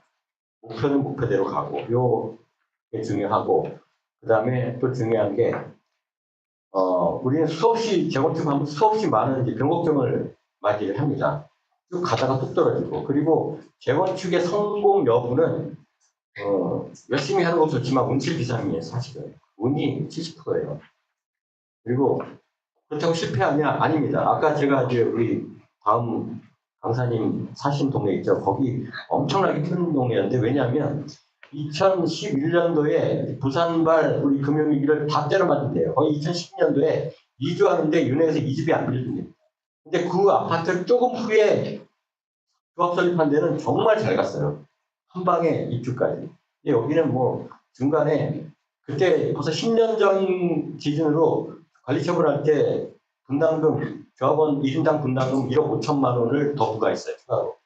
목표는 목표대로 가고 요게 중요하고 그다음에 또 중요한 게 우리는 수없이 재건축 하면 수없이 많은 이제 변곡점을 맞이를 합니다. 쭉 가다가 뚝 떨어지고 그리고 재건축의 성공 여부는 열심히 하는 것도 좋지만 운칠 기상이에요. 사실은 운이 70%예요. 그리고 그렇다고 실패하냐? 아닙니다. 아까 제가 이제 우리 다음 강사님 사신 동네 있죠. 거기 엄청나게 큰 동네였는데 왜냐하면 2011년도에 부산발 우리 금융위기를 다 때려 맞은대요. 거의 2010년도에 이주하는데 윤회에서 이 집이 안 빌려줍니다. 근데 그 아파트 조금 후에 조합 설립한 데는 정말 잘 갔어요. 한 방에 입주까지. 근데 여기는 뭐 중간에 그때 벌써 10년 전 기준으로 관리 처분할 때 분담금 조합원 1인당 분담금 1억 5천만 원을 더 부과했어요. 추가로.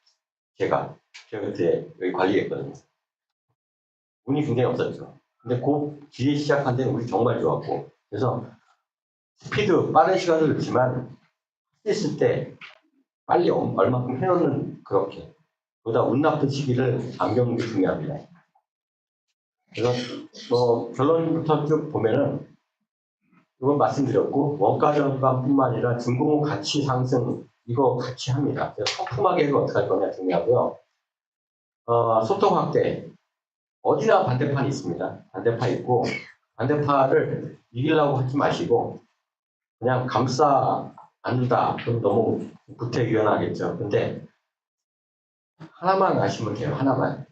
제가 그때 여기 관리했거든요. 운이 굉장히 없었죠. 근데 그 뒤에 시작한 데는 운이 정말 좋았고 그래서 스피드 빠른 시간도 좋지만 했을 때 빨리 얼마큼 해놓는 그렇게 보다 운 나쁜 시기를 안 겪는 게 중요합니다. 그래서 뭐 결론부터 쭉 보면은 이건 말씀드렸고 원가 절감뿐만 아니라 중공업 가치 상승 이거 같이 합니다. 그래서 상품화계 이거 어떻게 할 거냐 중요하고요. 소통 확대 어디나 반대판이 있습니다. 반대파 있고 반대파를 이기려고 하지 마시고 그냥 감싸 안다. 그럼 너무 구태의연하겠죠. 근데 하나만 아시면 돼요. 하나만.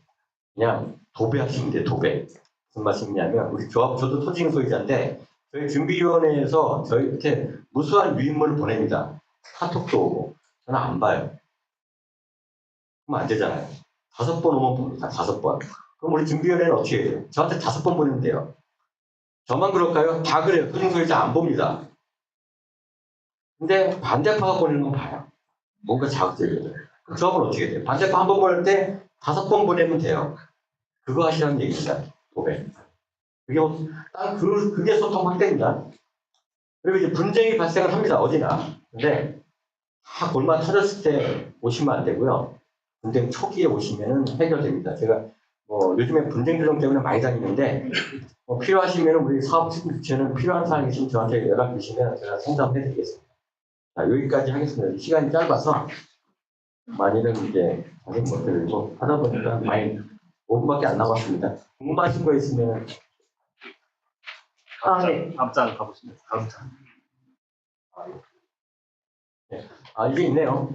그냥 도배하시면 돼요. 도배. 무슨 말씀이냐면 우리 조합 저도 토지ing 소유자인데 저희 준비위원회에서 저희한테 무수한 유인물을 보냅니다. 카톡도 오고 저는 안 봐요. 그럼 안 되잖아요. 5번 오면 봅니다. 5번. 그럼 우리 준비위원회는 어떻게 해야 돼요? 저한테 5번 보내면 돼요. 저만 그럴까요? 다 그래요. 토지ing 소유자 안 봅니다. 근데 반대파가 보내는 건 봐요. 뭔가 자극적이에요. 그럼 조합은 어떻게 돼요? 반대파 한 번 보낼 때 5번 보내면 돼요. 그거 하시라는 얘기입니다. 도배. 그게 소통 확대입니다. 그리고 이제 분쟁이 발생을 합니다. 어디나. 근데 다 골마 터졌을 때 오시면 안 되고요. 분쟁 초기에 오시면은 해결됩니다. 제가 뭐 요즘에 분쟁 조정 때문에 많이 다니는데 필요하시면 우리 사업 주체는 필요한 사항이 있으면 저한테 연락 주시면 제가 상담해 드리겠습니다. 자, 여기까지 하겠습니다. 시간이 짧아서 많이는 이제 자세히 못 드리고 하다 보니까 많이 5분밖에 안 남았습니다. 궁금하신 거 있으면 네. 다음 장 가보시면 다음 장. 이게 있네요.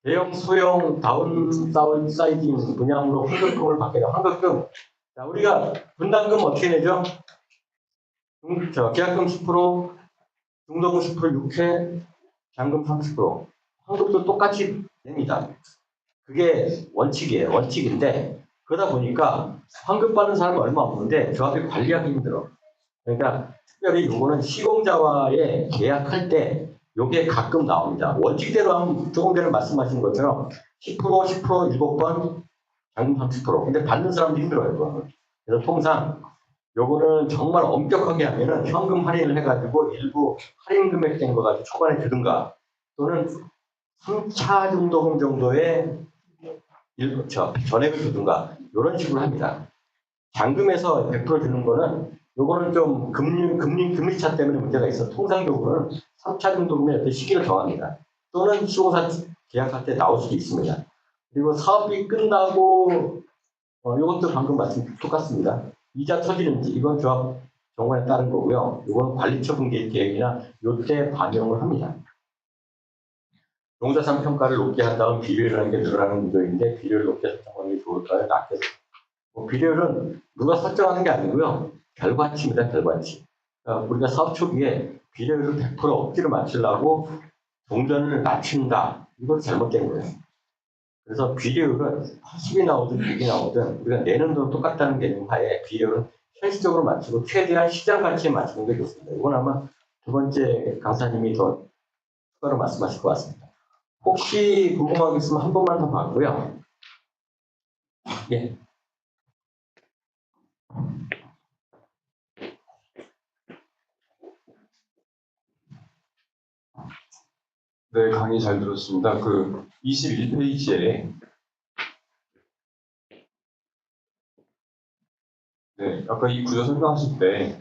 대형, 소형, 다운사이징 분양으로 환급금을 받게 돼요. 환급금. 자, 우리가 분담금 어떻게 내죠? 계약금 10%, 중도금 10%, 6회, 잔금 30%. 환급도 똑같이 냅니다. 그게 원칙이에요. 원칙인데, 그러다 보니까 환급 받는 사람은 얼마 없는데 조합이 관리하기 힘들어. 그러니까 특별히 요거는 시공자와의 계약할 때 요게 가끔 나옵니다. 원칙대로 하면 조금 전에 말씀하신 것처럼 10%, 10%, 7번, 잔금 30%. 근데 받는 사람도 힘들어요, 이거는. 그래서 통상 요거는 정말 엄격하게 하면은 현금 할인을 해가지고 일부 할인 금액 된 거 가지고 초반에 주든가 또는 3차 중도금 정도의 전액을 주든가 이런 식으로 합니다. 잔금에서 100% 주는 거는 요거는 좀 금리차 때문에 문제가 있어. 통상적으로는 3차 중도금의 어떤 시기를 정합니다. 또는 시공사 계약할 때 나올 수도 있습니다. 그리고 사업이 끝나고 이것도 방금 말씀 똑같습니다. 이자 터지는지 이건 조합 정관에 따른 거고요. 이건 관리처분 계획이나 요때 반영을 합니다. 용자산 평가를 높게 한다면 비례율이라는 게 늘어나는 구조인데 비례율을 높게 설정하는 게 좋을까요? 낮게 비례율은 누가 설정하는 게 아니고요. 결과치입니다. 결과치. 우리가 사업 초기에 비례율을 100% 억지로 맞추려고 동전을 낮춘다. 이건 잘못된 거예요. 그래서 비례율은 80이 나오든 100이 나오든 우리가 내는 돈 똑같다는 개념 하에 비례율은 현실적으로 맞추고 최대한 시장 가치에 맞추는 게 좋습니다. 이건 아마 두 번째 강사님이 더 추가로 말씀하실 것 같습니다. 혹시 궁금한 게 있으면 한 번만 더 봤고요. 예. 네, 강의 잘 들었습니다. 그 21페이지에 아까 이 구조 설명하실 때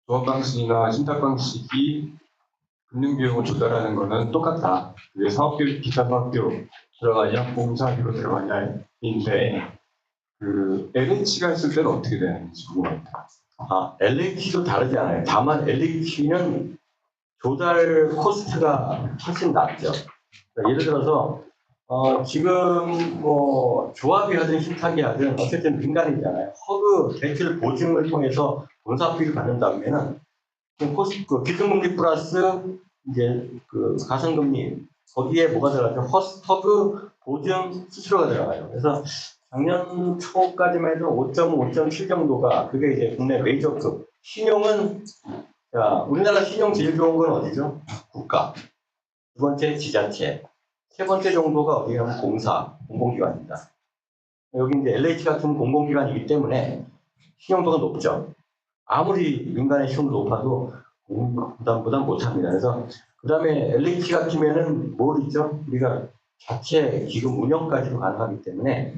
조합 방식이나 신탁 방식이 금융 비용을 조달하는 거는 똑같다. 그게 사업비, 기타 사업비로 들어가냐, 공사비로 들어가냐인데 그 LH가 했을 때는 어떻게 되는지 궁금합니다. LH도 다르지 않아요. 다만 LH는 조달 코스트가 훨씬 낮죠. 그러니까 예를 들어서 지금 뭐 조합이 하든 신탁이 하든 어쨌든 민간이잖아요. 허그 대출 보증을 통해서 공사비를 받는다면은 그 기준금리 플러스 이제 그 가성금리 거기에 뭐가 들어가죠? 허그 보증 수수료가 들어가요. 그래서 작년 초까지만 해도 5.5, 5.7 정도가 그게 이제 국내 메이저급. 신용은 자, 우리나라 신용 제일 좋은 건 어디죠? 국가. 두 번째 지자체. 세 번째 정도가 어디냐면 공사, 공공기관입니다. 여기 이제 LH 같은 공공기관이기 때문에 신용도가 높죠. 아무리 민간의 신용도 높아도 부담보다 못합니다. 그래서 그 다음에 LH 같으면은 뭘 있죠? 우리가 자체 기금 운영까지도 가능하기 때문에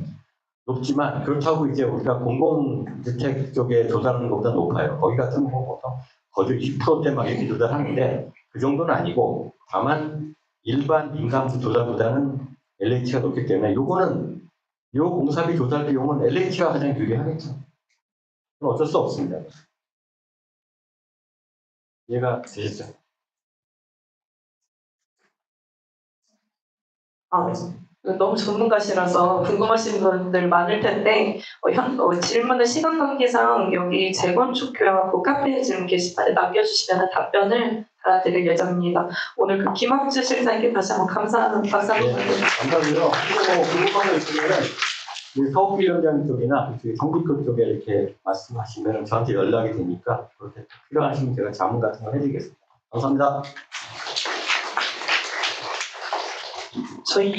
높지만 그렇다고 이제 우리가 공공주택 쪽에 조달하는 것보다 높아요. 거기 같은 경우 보통 거의 2%대 막 이렇게 조달하는데 그 정도는 아니고 다만 일반 민간 조달보다는 LH가 높기 때문에 요거는 요 공사비 조달 비용은 LH가 가장 유리하겠죠. 그건 어쩔 수 없습니다. 이해가 되셨죠? 너무 전문가시라서 궁금하신 분들 많을 텐데 질문을 시간 관계상 여기 재건축 교양학부 카페 질문 게시판에 남겨주시면 답변을 달아드릴 예정입니다. 오늘 그 김학주 실장님께 다시 한번 감사하는 박수 한번 부탁드립니다. 감사하고요. 그리고 뭐 궁금한 거 있으면은 우리 서울위원장 쪽이나 성북교 쪽에 이렇게 말씀하시면 저한테 연락이 되니까 그렇게 필요하시면 제가 자문 같은 거 해드리겠습니다. 감사합니다. 저희